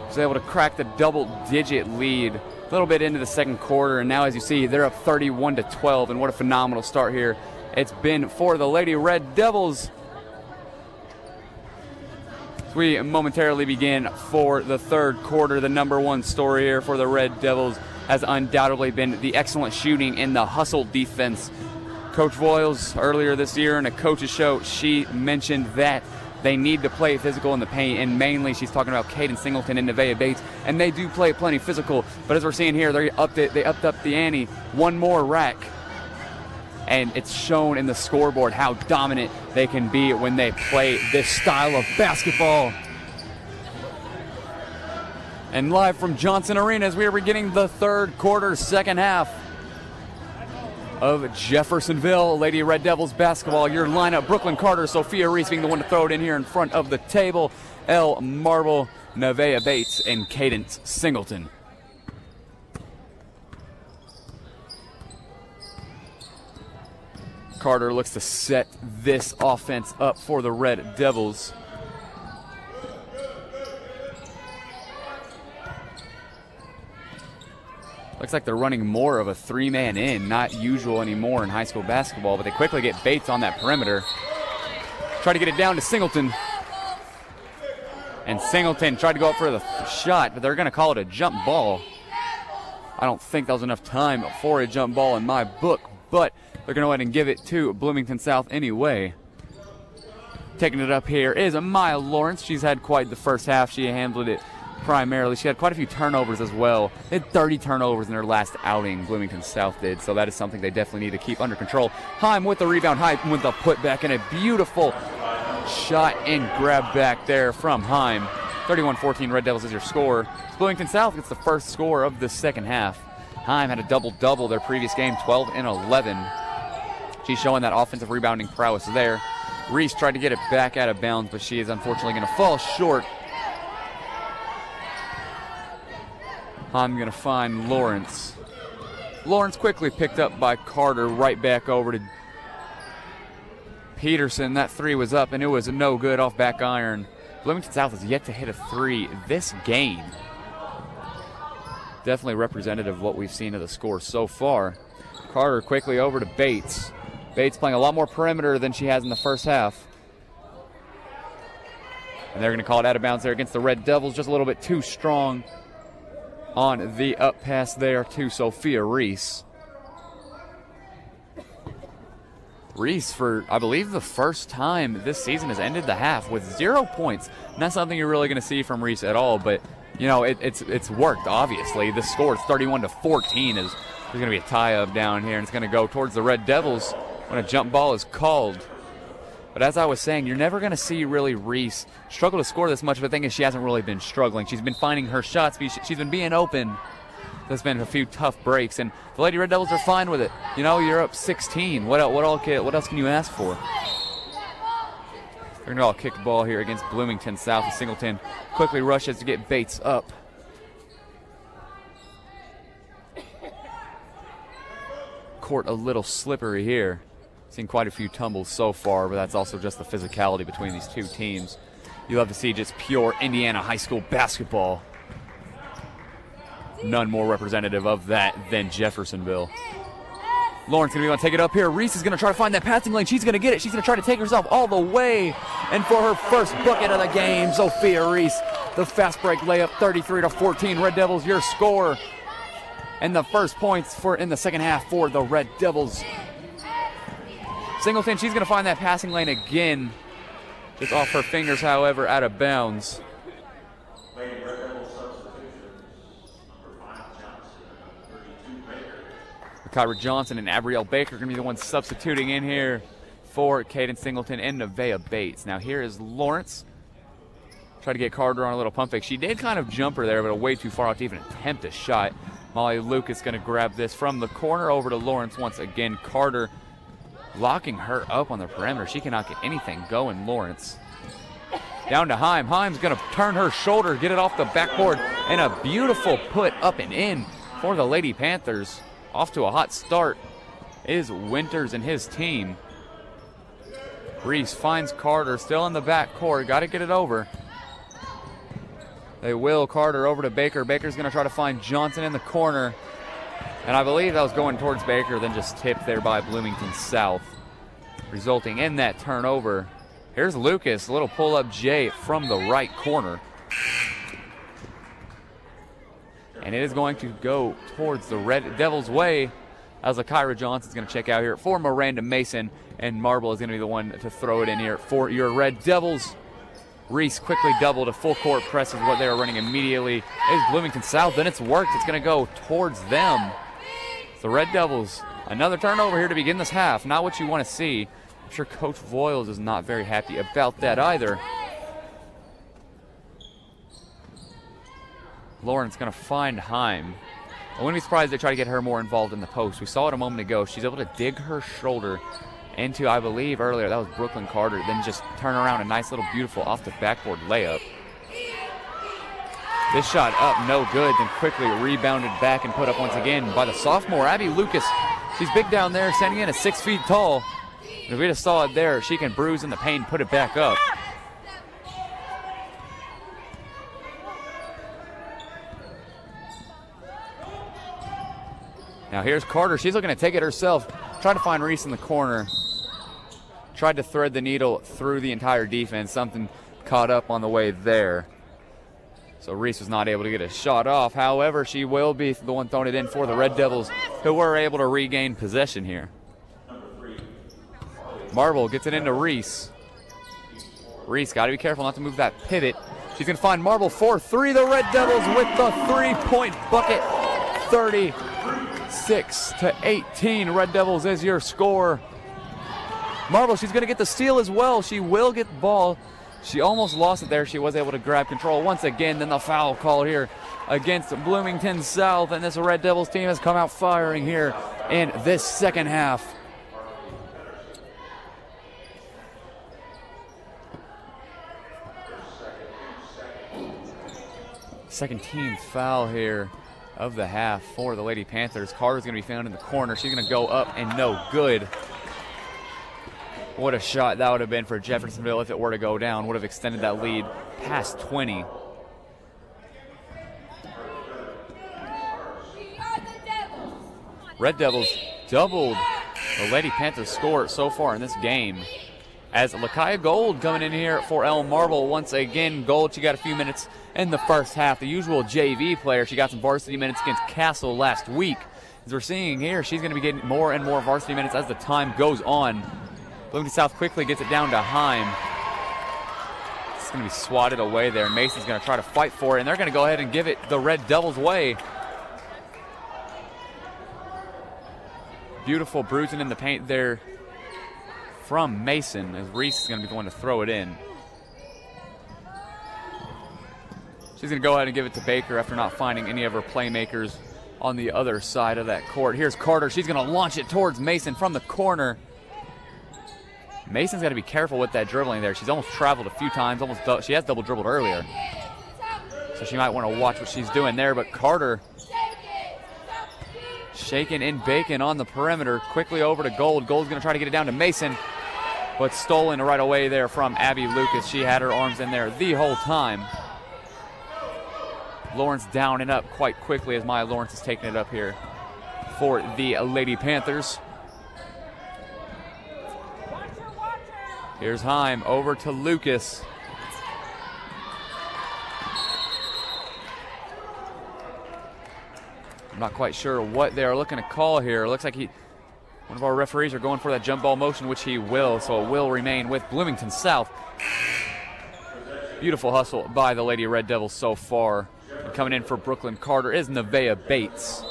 Was able to crack the double-digit lead a little bit into the second quarter, and now as you see, they're up 31-12, and what a phenomenal start here it's been for the Lady Red Devils. As we momentarily begin for the third quarter, the number one story here for the Red Devils has undoubtedly been the excellent shooting and the hustle defense. Coach Voiles, earlier this year in a coach's show, she mentioned that they need to play physical in the paint, and mainly she's talking about Caden Singleton and Nevaeh Bates, and they do play plenty physical, but as we're seeing here, they upped up the ante, one more rack, and it's shown in the scoreboard how dominant they can be when they play this style of basketball. And live from Johnson Arena as we are beginning the third quarter, second half of Jeffersonville Lady Red Devils basketball. Your lineup: Brooklyn Carter, Sophia Reese being the one to throw it in here in front of the table, Elle Marble, Nevaeh Bates, and Cadence Singleton. Carter looks to set this offense up for the Red Devils. Looks like they're running more of a three-man in, not usual anymore in high school basketball, but they quickly get Bates on that perimeter. Try to get it down to Singleton. And Singleton tried to go up for the shot, but they're going to call it a jump ball. I don't think that was enough time for a jump ball in my book, but they're going to go ahead and give it to Bloomington South anyway. Taking it up here is Maya Lawrence. She's had quite the first half. She handled it primarily. She had quite a few turnovers as well. They had 30 turnovers in their last outing, Bloomington South did, so that is something they definitely need to keep under control. Heim with the rebound, Heim with the putback, and a beautiful shot and grab back there from Heim. 31-14 Red Devils is your score. Bloomington South gets the first score of the second half. Heim had a double-double their previous game, 12 and 11. She's showing that offensive rebounding prowess there. Reese tried to get it back out of bounds, but she is unfortunately going to fall short. I'm going to find Lawrence. Lawrence quickly picked up by Carter, right back over to Peterson. That three was up, and it was no good off back iron. Bloomington South has yet to hit a three this game. Definitely representative of what we've seen of the score so far. Carter quickly over to Bates. Bates playing a lot more perimeter than she has in the first half. And they're going to call it out of bounds there against the Red Devils, just a little bit too strong on the up pass there to Sophia Reese. Reese, for I believe the first time this season, has ended the half with 0 points. Not something you're really going to see from Reese at all, but you know it's worked. Obviously, the score is 31-14. There's going to be a tie-up down here, and it's going to go towards the Red Devils when a jump ball is called. But as I was saying, you're never going to see really Reese struggle to score this much, but the thing is she hasn't really been struggling. She's been finding her shots. She's been being open. There's been a few tough breaks, and the Lady Red Devils are fine with it. You know, you're up 16. What else can you ask for? They're going to all kick the ball here against Bloomington South. And Singleton quickly rushes to get Bates up. Court a little slippery here. Seen quite a few tumbles so far, but that's also just the physicality between these two teams. You love to see just pure Indiana high school basketball. None more representative of that than Jeffersonville. Lawrence going to be able to take it up here. Reese is going to try to find that passing lane. She's going to get it. She's going to try to take herself all the way. And for her first bucket of the game, Sophia Reese, the fast break layup, 33-14. Red Devils, your score. And the first points in the second half for the Red Devils. Singleton, she's going to find that passing lane again. Just off her fingers, however, out of bounds. Kyra Johnson and Abrielle Baker are going to be the ones substituting in here for Caden Singleton and Nevaeh Bates. Now here is Lawrence. Try to get Carter on a little pump fake. She did kind of jump her there, but way too far out to even attempt a shot. Molly Lucas going to grab this from the corner over to Lawrence once again. Carter locking her up on the perimeter. She cannot get anything going, Lawrence. Down to Heim. Heim's going to turn her shoulder, get it off the backboard, and a beautiful put up and in for the Lady Panthers. Off to a hot start is Winters and his team. Reese finds Carter, still in the backcourt. Got to get it over. They will. Carter over to Baker. Baker's going to try to find Johnson in the corner. And I believe that was going towards Baker, then just tipped there by Bloomington South, resulting in that turnover. Here's Lucas, a little pull-up J from the right corner. And it is going to go towards the Red Devils' way as Kyra Johnson's going to check out here for Miranda Mason, and Marble is going to be the one to throw it in here for your Red Devils. Reese quickly doubled a full court press is what they are running immediately. Is Bloomington South, then it's worked. It's going to go towards them. The Red Devils, another turnover here to begin this half. Not what you want to see. I'm sure Coach Voiles is not very happy about that either. Lawrence going to find Heim. I wouldn't be surprised if they try to get her more involved in the post. We saw it a moment ago. She's able to dig her shoulder into, I believe earlier, that was Brooklyn Carter, then just turn around a nice little beautiful off the backboard layup. This shot up, no good, then quickly rebounded back and put up once again by the sophomore, Abby Lucas. She's big down there, standing in at 6 feet tall. If we just saw it there, she can bruise in the paint, put it back up. Now here's Carter. She's looking to take it herself. Trying to find Reese in the corner. Tried to thread the needle through the entire defense. Something caught up on the way there. So Reese was not able to get a shot off. However, she will be the one throwing it in for the Red Devils, who were able to regain possession here. Marble gets it into Reese. Reese got to be careful not to move that pivot. She's going to find Marble for three. The Red Devils with the three-point bucket. 36-18. Red Devils is your score. Marble, she's going to get the steal as well. She will get the ball. She almost lost it there. She was able to grab control once again. Then the foul call here against Bloomington South. And this Red Devils team has come out firing here in this second half. Second team foul here of the half for the Lady Panthers. Carter's going to be found in the corner. She's going to go up and no good. What a shot that would have been for Jeffersonville if it were to go down. Would have extended that lead past 20. Red Devils doubled the Lady Panthers score so far in this game. As Lakaya Gold coming in here for El Marble once again. Gold, she got a few minutes in the first half. The usual JV player. She got some varsity minutes against Castle last week. As we're seeing here, she's going to be getting more and more varsity minutes as the time goes on. Bloomington South quickly gets it down to Heim. It's going to be swatted away there. Mason's going to try to fight for it, and they're going to go ahead and give it the Red Devils' way. Beautiful bruising in the paint there from Mason, as Reese is going to be going to throw it in. She's going to go ahead and give it to Baker after not finding any of her playmakers on the other side of that court. Here's Carter. She's going to launch it towards Mason from the corner. Mason's got to be careful with that dribbling there. She's almost traveled a few times. She has double dribbled earlier. So she might want to watch what she's doing there. But Carter shaking and baking on the perimeter. Quickly over to Gold. Gold's going to try to get it down to Mason. But stolen right away there from Abby Lucas. She had her arms in there the whole time. Lawrence down and up quite quickly as Maya Lawrence is taking it up here for the Lady Panthers. Here's Heim over to Lucas. I'm not quite sure what they're looking to call here. It looks like one of our referees are going for that jump ball motion, which he will, so it will remain with Bloomington South. Beautiful hustle by the Lady Red Devils so far. And coming in for Brooklyn Carter is Nevaeh Bates.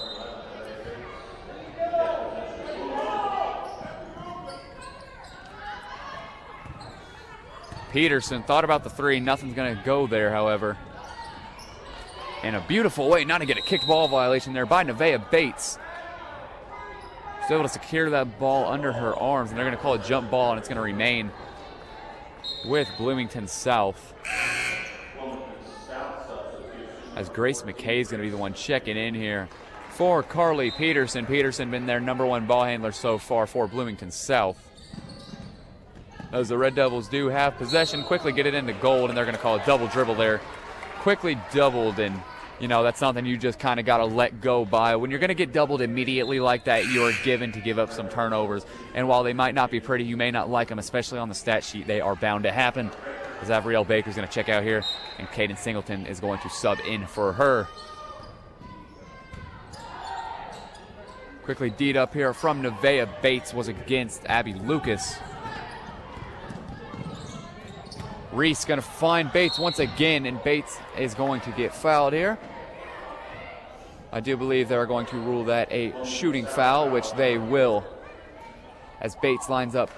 Peterson thought about the three. Nothing's going to go there, however. And a beautiful way not to get a kicked ball violation there by Nevaeh Bates. She's able to secure that ball under her arms, and they're going to call a jump ball, and it's going to remain with Bloomington South. As Grace McKay is going to be the one checking in here for Carly Peterson. Peterson been their #1 ball handler so far for Bloomington South. As the Red Devils do have possession, quickly get it into gold, and they're going to call a double dribble there. Quickly doubled, and that's something you just kind of got to let go by. When you're going to get doubled immediately like that, you're given to give up some turnovers. And while they might not be pretty, you may not like them, especially on the stat sheet, they are bound to happen. As Avriel Baker's going to check out here, and Caden Singleton is going to sub in for her. Quickly D'd up here from Nevaeh Bates was against Abby Lucas. Reese going to find Bates once again, and Bates is going to get fouled here. I do believe they're going to rule that a shooting foul, which they will, as Bates lines up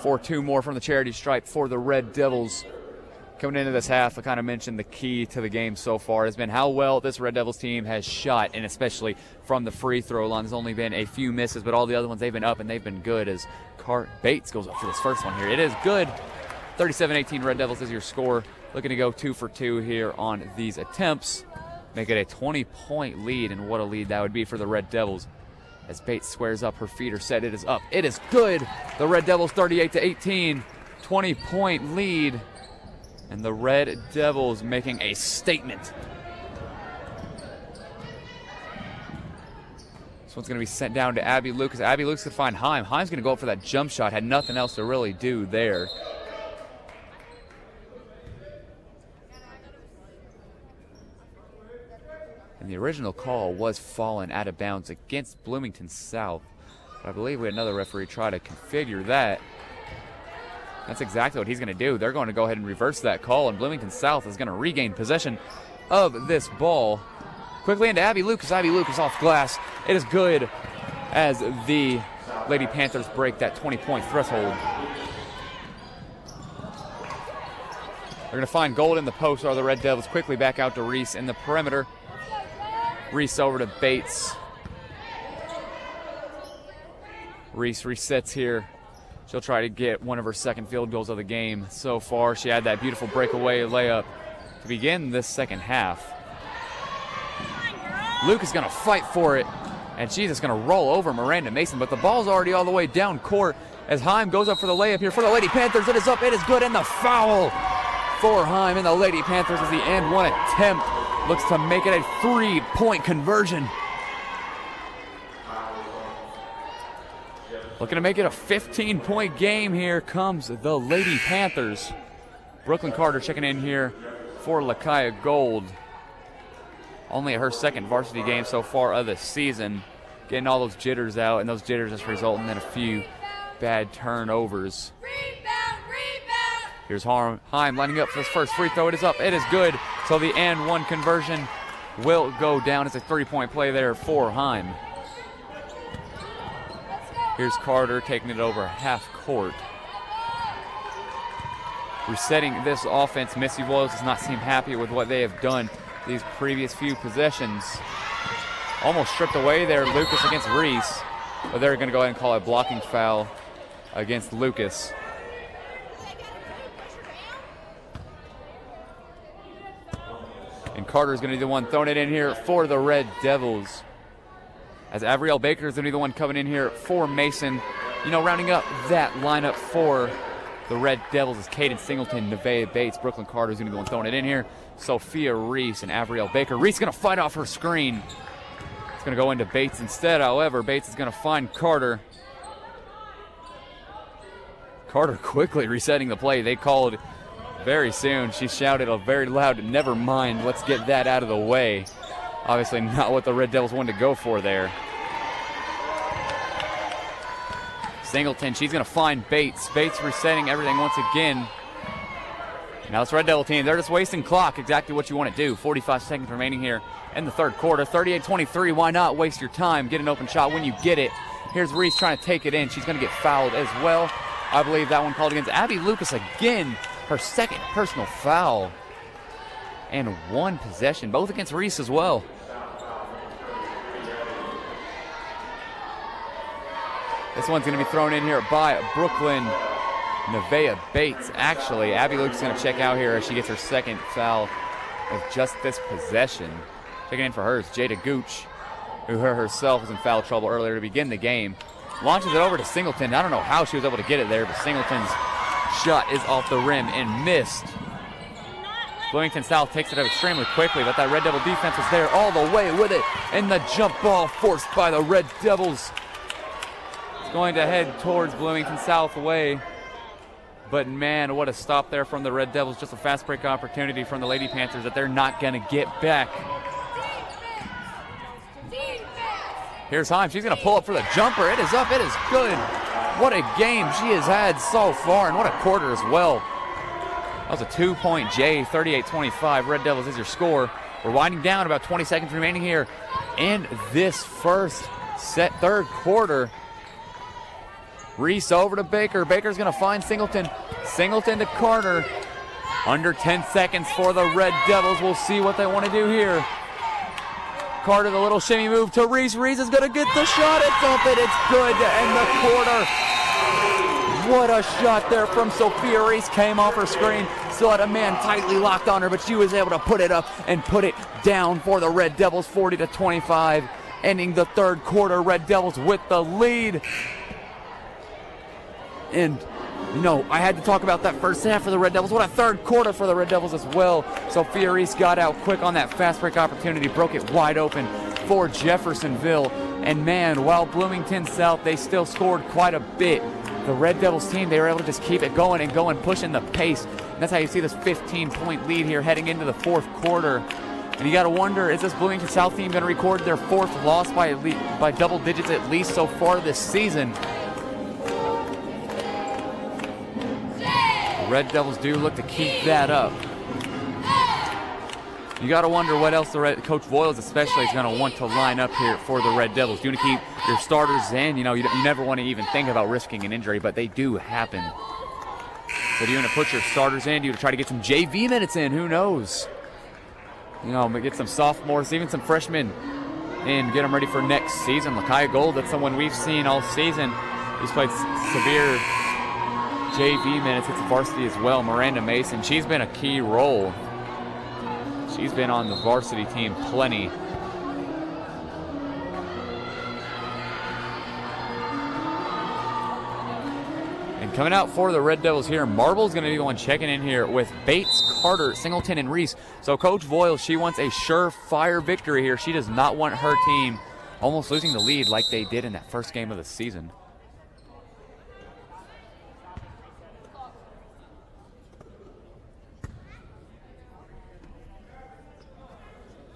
for 2 more from the charity stripe for the Red Devils. Coming into this half, I kind of mentioned the key to the game so far has been how well this Red Devils team has shot, and especially from the free throw line. There's only been a few misses, but all the other ones, they've been up, and they've been good as Bates goes up for this first one here. It is good. 37-18 Red Devils is your score. Looking to go 2 for 2 here on these attempts. Make it a 20-point lead, and what a lead that would be for the Red Devils. As Bates squares up, her feet are set. It is up. It is good. The Red Devils 38-18, 20-point lead. And the Red Devils making a statement. This one's going to be sent down to Abby Lucas. Abby Lucas can find Heim. Heim's going to go up for that jump shot. Had nothing else to really do there. And the original call was fallen out of bounds against Bloomington South. But I believe we had another referee try to configure that. That's exactly what he's going to do. They're going to go ahead and reverse that call, and Bloomington South is going to regain possession of this ball. Quickly into Abby Lucas. Abby Lucas off glass. It is good as the Lady Panthers break that 20-point threshold. They're going to find gold in the post, or the Red Devils. Quickly back out to Reese in the perimeter. Reese over to Bates. Reese resets here. She'll try to get one of her second field goals of the game so far. She had that beautiful breakaway layup to begin this second half. Luke is going to fight for it, and she's just going to roll over Miranda Mason, but the ball's already all the way down court as Heim goes up for the layup here for the Lady Panthers. It is up, it is good, and the foul for Heim and the Lady Panthers as the and one attempt looks to make it a 3-point conversion. Looking to make it a 15-point game. Here comes the Lady Panthers. Brooklyn Carter checking in here for Lakaya Gold. Only her second varsity game so far of the season. Getting all those jitters out, and those jitters just resulting in a few bad turnovers. Here's Heim lining up for his first free throw. It is up. It is good. So the and one conversion will go down. It's a 3-point play there for Heim. Here's Carter taking it over half court. Resetting this offense. Missy Williams does not seem happy with what they have done these previous few possessions. Almost stripped away there, Lucas against Reese. But they're going to go ahead and call a blocking foul against Lucas. And Carter's going to be the one throwing it in here for the Red Devils. As Avriel Baker is going to be the one coming in here for Mason. Rounding up that lineup for the Red Devils is Caden Singleton, Nevaeh Bates, Brooklyn Carter is going to be the one throwing it in here. Sophia Reese and Avriel Baker. Reese is going to fight off her screen. It's going to go into Bates instead. However, Bates is going to find Carter. Carter quickly resetting the play. They called very soon. She shouted a very loud, "Never mind, let's get that out of the way." Obviously not what the Red Devils wanted to go for there. Singleton, she's going to find Bates. Bates resetting everything once again. Now this Red Devil team, they're just wasting clock. Exactly what you want to do. 45 seconds remaining here in the third quarter. 38-23, why not waste your time? Get an open shot when you get it. Here's Reese trying to take it in. She's going to get fouled as well. I believe that one called against Abby Lucas again. Her second personal foul. And one possession, both against Reese as well. This one's going to be thrown in here by Brooklyn. Nevaeh Bates, actually. Abby Luke's is going to check out here as she gets her second foul of just this possession. Checking in for her is Jada Gooch, who herself was in foul trouble earlier to begin the game. Launches it over to Singleton. I don't know how she was able to get it there, but Singleton's shot is off the rim and missed. Bloomington South takes it up extremely quickly, but that Red Devil defense was there all the way with it. And the jump ball forced by the Red Devils. It's going to head towards Bloomington South away. But man, what a stop there from the Red Devils. Just a fast break opportunity from the Lady Panthers that they're not going to get back. Here's Heim. She's going to pull up for the jumper. It is up. It is good. What a game she has had so far, and what a quarter as well. That was a 2-point J, 38-25. Red Devils is your score. We're winding down, about 20 seconds remaining here in this third quarter. Reese over to Baker. Baker's going to find Singleton. Singleton to Carter. Under 10 seconds for the Red Devils. We'll see what they want to do here. Carter, the little shimmy move to Reese. Reese is going to get the shot. It's up and it's good to end the quarter. What a shot there from Sophia Reese. Came off her screen. Still had a man tightly locked on her, but she was able to put it up and put it down for the Red Devils, 40-25. Ending the third quarter, Red Devils with the lead. And, you know, I had to talk about that first half for the Red Devils. What a third quarter for the Red Devils as well. Sophia Reese got out quick on that fast break opportunity, broke it wide open for Jeffersonville. And, man, while Bloomington South, they still scored quite a bit. The Red Devils team, they were able to just keep it going and pushing the pace. And that's how you see this 15-point lead here heading into the fourth quarter. And you got to wonder, is this Bloomington South team going to record their fourth loss by double digits at least so far this season? Red Devils do look to keep that up. You got to wonder what else Coach Voiles especially is going to want to line up here for the Red Devils. Do you want to keep your starters in? You know, you never want to even think about risking an injury, but they do happen. So do you want to put your starters in? Do you want to try to get some JV minutes in? Who knows? You know, get some sophomores, even some freshmen in, get them ready for next season. Lakia Gold, that's someone we've seen all season. He's played severe JV minutes. It's varsity as well. Miranda Mason, she's been a key role. She's been on the varsity team plenty. And coming out for the Red Devils here, Marble's going to be the one checking in here with Bates, Carter, Singleton, and Reese. So Coach Voiles, she wants a surefire victory here. She does not want her team almost losing the lead like they did in that first game of the season.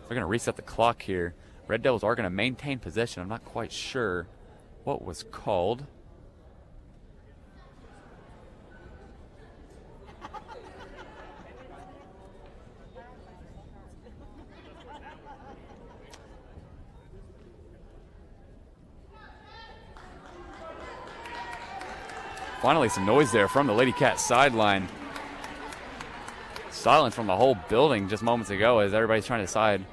We're going to reset the clock here. Red Devils are going to maintain possession. I'm not quite sure what was called. Finally, some noise there from the Lady Cat sideline. Silence from the whole building just moments ago as everybody's trying to decide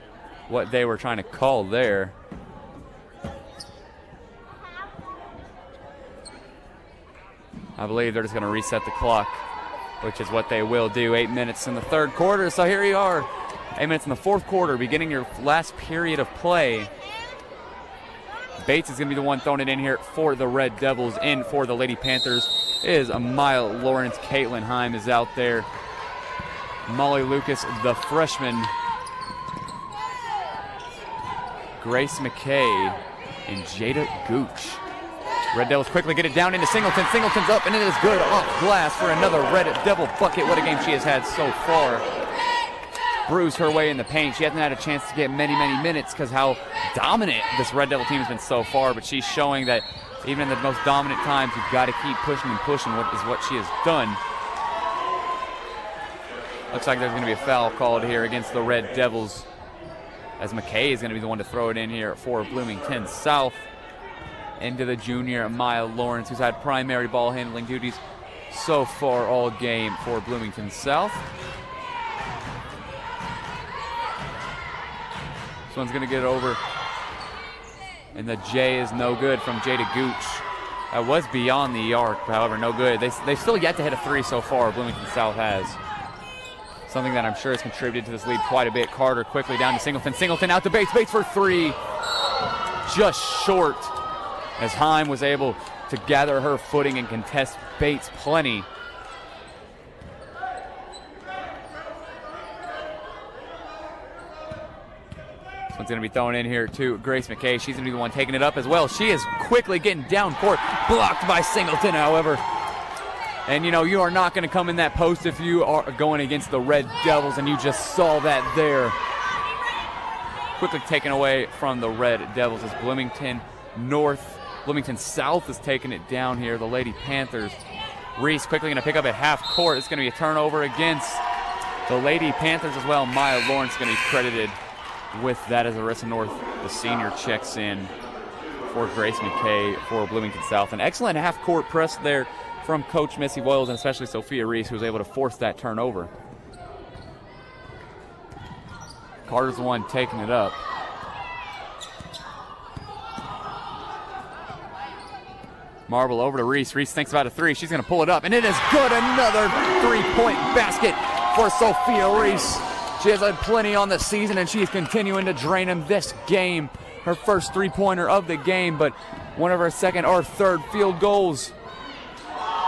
what they were trying to call there. I believe they're just going to reset the clock, which is what they will do. 8 minutes in the third quarter. So here you are, 8 minutes in the fourth quarter, beginning your last period of play. Bates is going to be the one throwing it in here for the Red Devils. In for the Lady Panthers is Amaya Lawrence. Caitlin Heim is out there. Molly Lucas, the freshman. Grace McKay and Jada Gooch. Red Devils quickly get it down into Singleton. Singleton's up, and it is good off glass for another Red Devil bucket. What a game she has had so far. Bruised her way in the paint. She hasn't had a chance to get many minutes because how dominant this Red Devil team has been so far, but she's showing that even in the most dominant times, you've got to keep pushing and pushing, what she has done. Looks like there's going to be a foul called here against the Red Devils, as McKay is going to be the one to throw it in here for Bloomington South. Into the junior Amaya Lawrence, who's had primary ball handling duties so far all game for Bloomington South. This one's going to get it over, and the J is no good from Jada Gooch. That was beyond the arc, however, no good. They've still yet to hit a 3 so far, Bloomington South has. Something that I'm sure has contributed to this lead quite a bit. Carter quickly down to Singleton. Singleton out to Bates. Bates for 3. Just short, as Heim was able to gather her footing and contest Bates plenty. This one's going to be thrown in here to Grace McKay. She's going to be the one taking it up as well. She is quickly getting down court, blocked by Singleton, however. And, you know, you are not going to come in that post if you are going against the Red Devils, and you just saw that there. Quickly taken away from the Red Devils as Bloomington South is taking it down here. The Lady Panthers. Reese quickly going to pick up at half court. It's going to be a turnover against the Lady Panthers as well. Maya Lawrence going to be credited with that as Arissa North, the senior, checks in for Grace McKay for Bloomington South. An excellent half-court press there from Coach Missy Voiles and especially Sophia Reese, who was able to force that turnover. Carter's the one taking it up. Marble over to Reese. Reese thinks about a 3. She's going to pull it up, and it is good. Another 3-point basket for Sophia Reese. She has had plenty on the season, and she's continuing to drain him this game. Her first 3-pointer of the game, but one of her second or third field goals.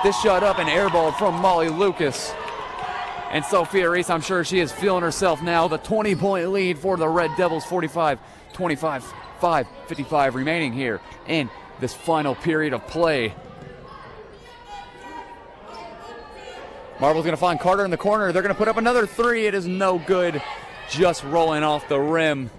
This shot up and airballed from Molly Lucas. And Sophia Reese, I'm sure she is feeling herself now. The 20-point lead for the Red Devils, 45-25, 5:55 remaining here in this final period of play. Marble's going to find Carter in the corner. They're going to put up another 3. It is no good. Just rolling off the rim.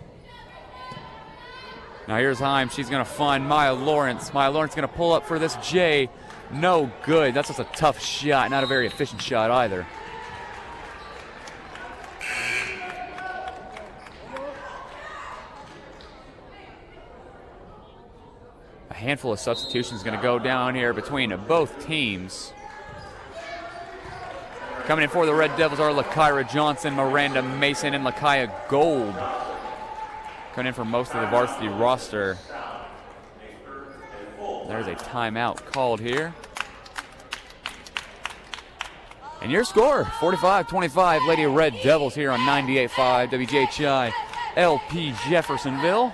Now here's Heim. She's going to find Maya Lawrence. Maya Lawrence going to pull up for this J. No good. That's just a tough shot. Not a very efficient shot either. A handful of substitutions going to go down here between both teams. Coming in for the Red Devils are LaKyra Johnson, Miranda Mason, and Lakaya Gold. Coming in for most of the varsity roster. There's a timeout called here. And your score, 45-25, Lady Red Devils here on 98.5 WGHI LP Jeffersonville.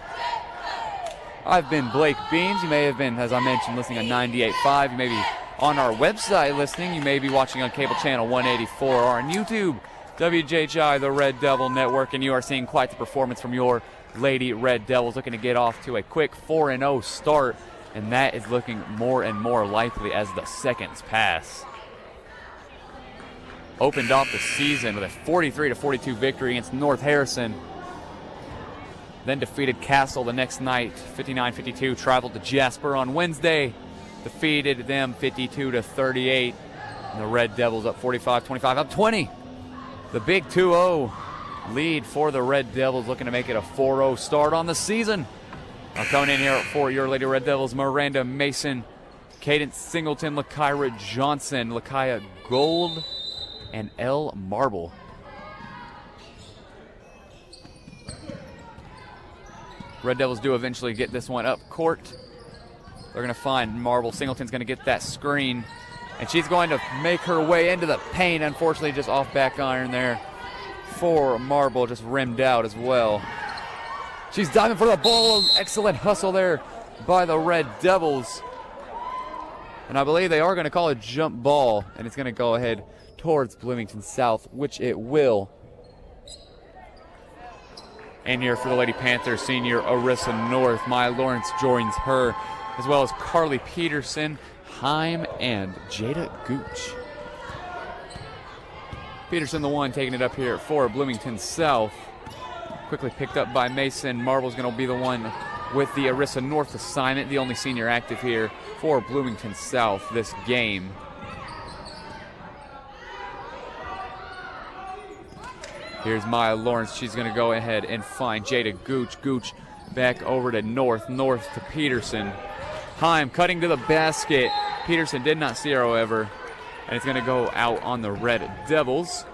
I've been Blake Beams. You may have been, as I mentioned, listening on 98.5. You may be on our website listening. You may be watching on cable channel 184 or on YouTube, WJHI, the Red Devil Network, and you are seeing quite the performance from your Lady Red Devils, looking to get off to a quick 4-0 start, and that is looking more and more likely as the seconds pass. Opened off the season with a 43-42 victory against North Harrison. Then defeated Castle the next night, 59-52. Traveled to Jasper on Wednesday, defeated them 52-38. And the Red Devils up 45-25, up 20. The big 2-0 lead for the Red Devils, looking to make it a 4-0 start on the season. Now coming in here for your Lady Red Devils, Miranda Mason, Cadence Singleton, LaKyra Johnson, Lakaya Gold, and L. Marble. Red Devils do eventually get this one up court. They're going to find Marble. Singleton's going to get that screen, and she's going to make her way into the paint. Unfortunately, just off back iron there for Marble, just rimmed out as well. She's diving for the ball. Excellent hustle there by the Red Devils. And I believe they are going to call a jump ball, and it's going to go ahead towards Bloomington South, which it will. And here for the Lady Panthers, senior Arissa North. Maya Lawrence joins her, as well as Carly Peterson, Heim, and Jada Gooch. Peterson, the one taking it up here for Bloomington South. Quickly picked up by Mason. Marble's going to be the one with the Arissa North assignment, the only senior active here for Bloomington South this game. Here's Maya Lawrence. She's going to go ahead and find Jada Gooch. Gooch back over to North. North to Peterson. Heim cutting to the basket. Peterson did not see her, however. And it's going to go out on the Red Devils.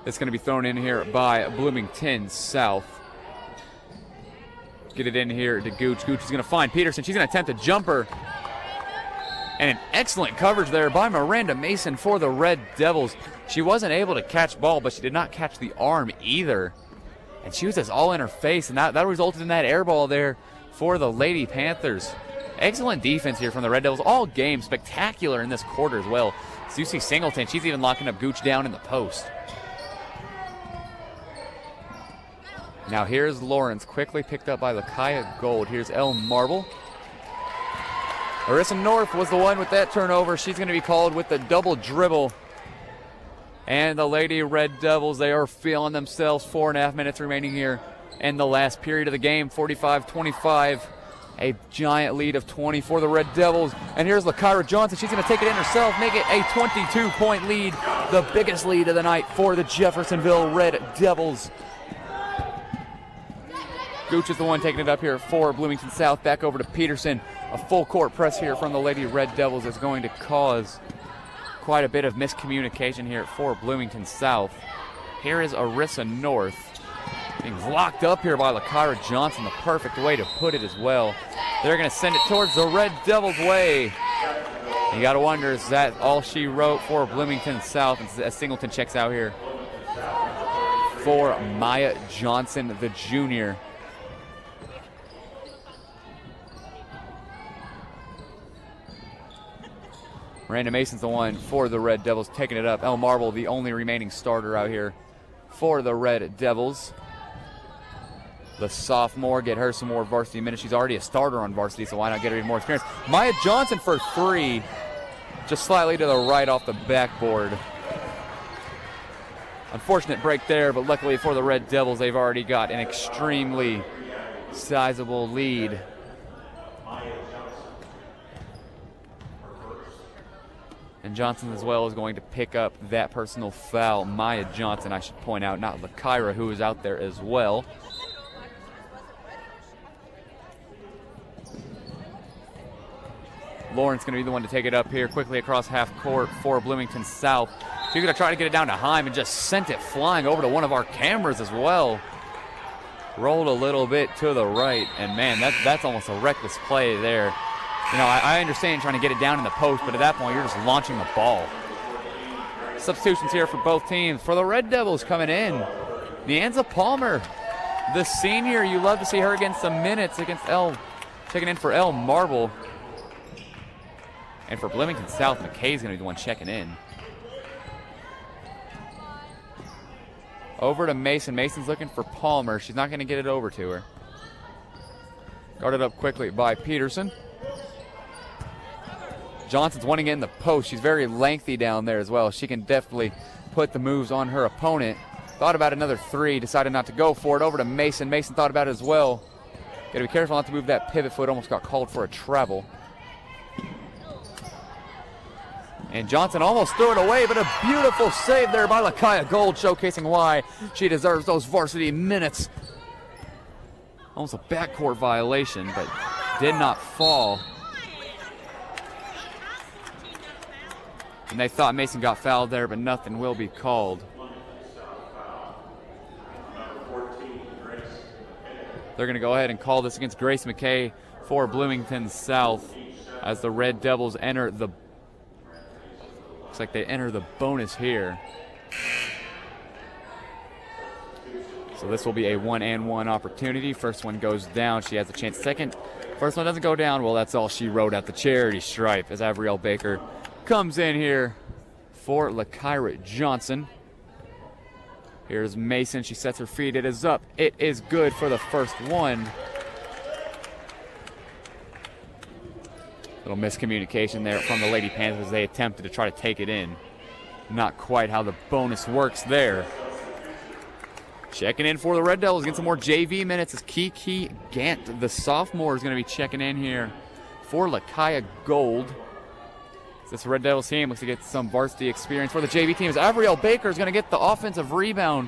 It's going to be thrown in here by Bloomington South. Get it in here to Gooch. Gooch is going to find Peterson. She's going to attempt a jumper. And an excellent coverage there by Miranda Mason for the Red Devils. She wasn't able to catch ball, but she did not catch the arm either. And she was just all in her face, and that resulted in that air ball there for the Lady Panthers. Excellent defense here from the Red Devils all game. Spectacular in this quarter as well. So you see Singleton, she's even locking up Gooch down in the post. Now here's Lawrence, quickly picked up by Lakaya Gold. Here's El Marble. Arissa North was the one with that turnover. She's going to be called with the double dribble. And the Lady Red Devils, they are feeling themselves. 4.5 minutes remaining here in the last period of the game. 45-25. A giant lead of 20 for the Red Devils. And here's Lakyra Johnson. She's going to take it in herself, make it a 22-point lead. The biggest lead of the night for the Jeffersonville Red Devils. Gooch is the one taking it up here for Bloomington South. Back over to Peterson. A full court press here from the Lady Red Devils is going to cause quite a bit of miscommunication here for Bloomington South. Here is Arissa North. Being locked up here by Lakyra Johnson. The perfect way to put it as well. They're going to send it towards the Red Devils' way. You got to wonder, is that all she wrote for Bloomington South as Singleton checks out here for Maya Johnson, the junior. Miranda Mason's the one for the Red Devils taking it up. El Marble, the only remaining starter out here for the Red Devils. The sophomore, get her some more varsity minutes. She's already a starter on varsity, so why not get her even more experience? Maya Johnson for three, just slightly to the right off the backboard. Unfortunate break there, but luckily for the Red Devils, they've already got an extremely sizable lead. And Johnson as well is going to pick up that personal foul. Maya Johnson, I should point out, not Lakyra, who is out there as well. Lawrence going to be the one to take it up here quickly across half court for Bloomington South. She's going to try to get it down to Heim and just sent it flying over to one of our cameras as well. Rolled a little bit to the right, and man, that's almost a reckless play there. You know, I understand trying to get it down in the post, but at that point, you're just launching the ball. Substitutions here for both teams. For the Red Devils coming in, Neanza Palmer, the senior. You love to see her against some minutes against checking in for El Marble. And for Bloomington South, McKay's going to be the one checking in. Over to Mason. Mason's looking for Palmer. She's not going to get it over to her. Guarded up quickly by Peterson. Johnson's wanting to get in the post. She's very lengthy down there as well. She can definitely put the moves on her opponent. Thought about another three, decided not to go for it. Over to Mason. Mason thought about it as well. Got to be careful not to move that pivot foot. Almost got called for a travel. And Johnson almost threw it away, but a beautiful save there by Lakaya Gold, showcasing why she deserves those varsity minutes. Almost a backcourt violation, but did not fall. And they thought Mason got fouled there, but nothing will be called. They're going to go ahead and call this against Grace McKay for Bloomington South as the Red Devils enter the, looks like they enter the bonus here. So this will be a 1-and-1 opportunity. First one goes down. She has a chance. Second, first one doesn't go down. Well, that's all she wrote at the charity stripe as Avriel Baker comes in here for Lakyra Johnson. Here's Mason. She sets her feet. It is up. It is good for the first one. Little miscommunication there from the Lady Panthers. They attempted to try to take it in. Not quite how the bonus works there. Checking in for the Red Devils. Getting some more JV minutes as Kiki Gant, the sophomore, is going to be checking in here for Lakaya Gold. This Red Devils team looks to get some varsity experience for the JV team. As Avriel Baker is going to get the offensive rebound,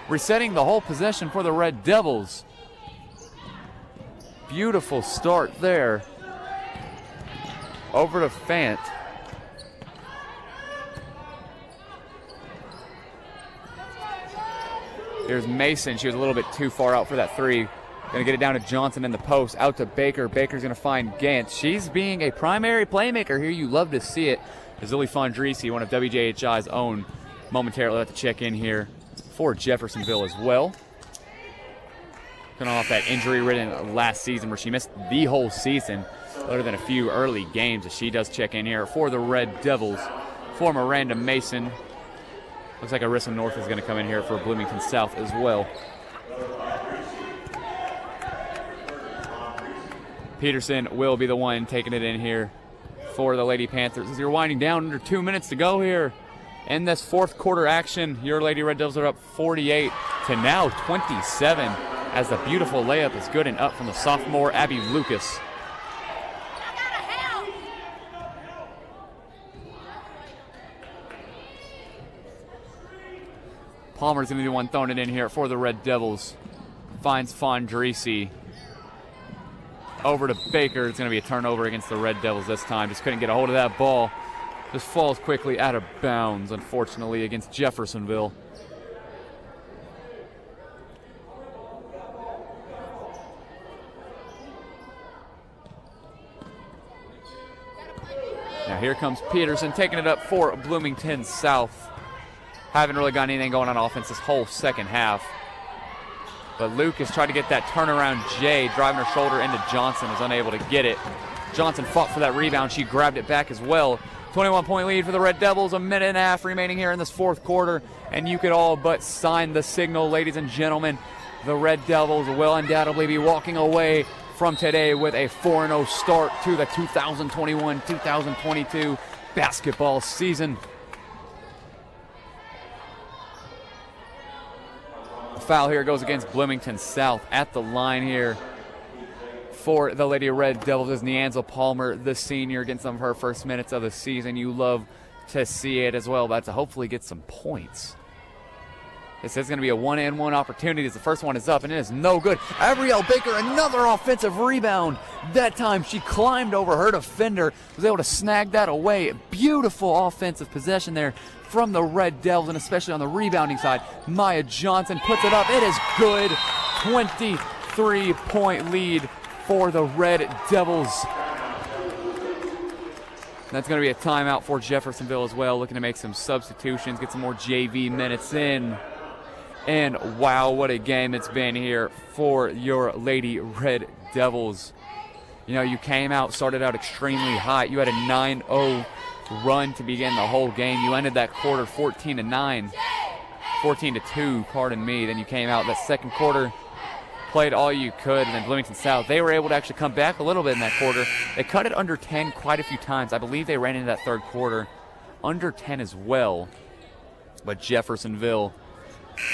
resetting the whole possession for the Red Devils. Beautiful start there. Over to Fant. Here's Mason. She was a little bit too far out for that three. Going to get it down to Johnson in the post. Out to Baker. Baker's going to find Gant. She's being a primary playmaker here. You love to see it. Zilly Fondrisi, one of WJHI's own, momentarily have to check in here for Jeffersonville as well. Coming off that injury-ridden last season where she missed the whole season, other than a few early games, as she does check in here for the Red Devils. For Miranda Mason. Looks like Arissa North is going to come in here for Bloomington South as well. Peterson will be the one taking it in here for the Lady Panthers. As you're winding down, under 2 minutes to go here in this fourth quarter action. Your Lady Red Devils are up 48 to now 27, as the beautiful layup is good and up from the sophomore Abby Lucas. Palmer's going to be the one throwing it in here for the Red Devils. Finds Fondrisi. Over to Baker. It's going to be a turnover against the Red Devils this time. Just couldn't get a hold of that ball. Just falls quickly out of bounds, unfortunately, against Jeffersonville. Now here comes Peterson taking it up for Bloomington South. Haven't really got anything going on offense this whole second half. But Lucas tried to get that turnaround J, driving her shoulder into Johnson, was unable to get it. Johnson fought for that rebound. She grabbed it back as well. 21-point lead for the Red Devils. A minute and a half remaining here in this fourth quarter. And you could all but sign the signal, ladies and gentlemen. The Red Devils will undoubtedly be walking away from today with a 4-0 start to the 2021-2022 basketball season. Foul here goes against Bloomington South at the line here for the Lady Red Devils is Neanza Palmer, the senior, getting some of her first minutes of the season. You love to see it as well, but to hopefully get some points. This is going to be a one-and-one opportunity as the first one is up, and it is no good. Avriel Baker, another offensive rebound. That time she climbed over her defender, was able to snag that away. Beautiful offensive possession there from the Red Devils, and especially on the rebounding side. Maya Johnson puts it up. It is good. 23-point lead for the Red Devils. That's going to be a timeout for Jeffersonville as well, looking to make some substitutions, get some more JV minutes in. And wow, what a game it's been here for your Lady Red Devils. You know, you came out, started out extremely hot. You had a 9-0 run to begin the whole game. You ended that quarter 14-9, 14-2, pardon me. Then you came out that second quarter, played all you could, and then Bloomington South, they were able to actually come back a little bit in that quarter. They cut it under 10 quite a few times. I believe they ran into that third quarter under 10 as well. But Jeffersonville,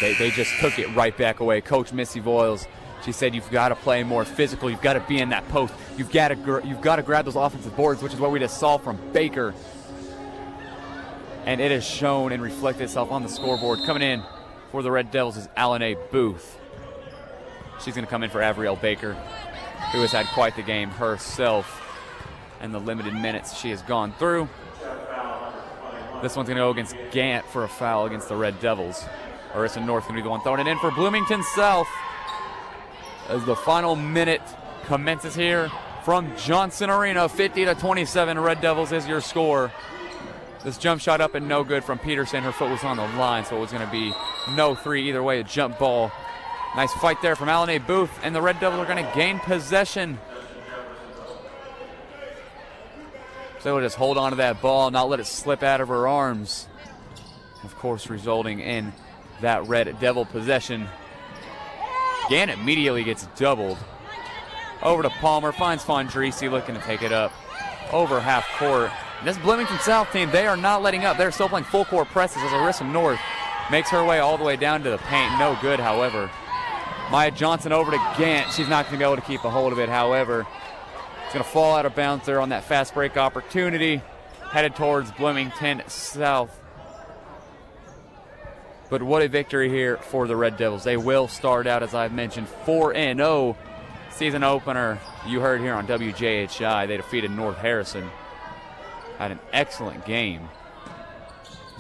they just took it right back away. Coach Missy Voiles, she said, you've got to play more physical. You've got to be in that post. You've got to grab those offensive boards, which is what we just saw from Baker. And it has shown and reflected itself on the scoreboard. Coming in for the Red Devils is Alana Booth. She's going to come in for Avriel Baker, who has had quite the game herself and the limited minutes she has gone through. This one's going to go against Gant for a foul against the Red Devils. Arissa North going to be the one throwing it in for Bloomington South as the final minute commences here from Johnson Arena. 50-27, Red Devils is your score. This jump shot up and no good from Peterson. Her foot was on the line, so it was going to be no three. Either way, a jump ball. Nice fight there from Alana Booth, and the Red Devils are going to gain possession. So we'll just hold on to that ball, not let it slip out of her arms. Of course, resulting in that Red Devil possession. Gann immediately gets doubled. Over to Palmer, finds Fondrisi looking to take it up over half court. And this Bloomington South team, they are not letting up. They're still playing full court presses as Arissa North makes her way all the way down to the paint. No good, however. Maya Johnson over to Gant. She's not going to be able to keep a hold of it, however. It's going to fall out of bounds there on that fast break opportunity. Headed towards Bloomington South. But what a victory here for the Red Devils. They will start out, as I've mentioned, 4-0 season opener. You heard here on WJHI. They defeated North Harrison. Had an excellent game.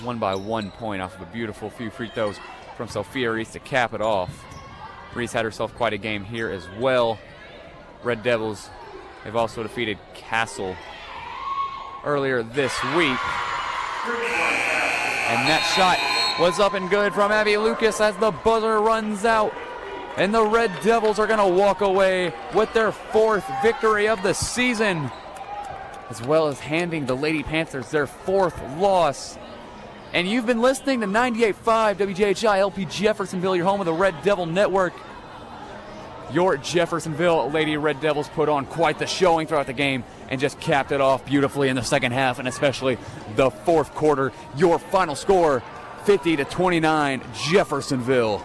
won by 1 point off of a beautiful few free throws from Sophia Reese to cap it off. Reese had herself quite a game here as well. Red Devils have also defeated Castle earlier this week. And that shot was up and good from Abby Lucas as the buzzer runs out. And the Red Devils are going to walk away with their 4th victory of the season, as well as handing the Lady Panthers their 4th loss. And you've been listening to 98.5 WJHI LP Jeffersonville, your home of the Red Devil Network. Your Jeffersonville Lady Red Devils put on quite the showing throughout the game and just capped it off beautifully in the second half, and especially the 4th quarter. Your final score, 50-29, Jeffersonville.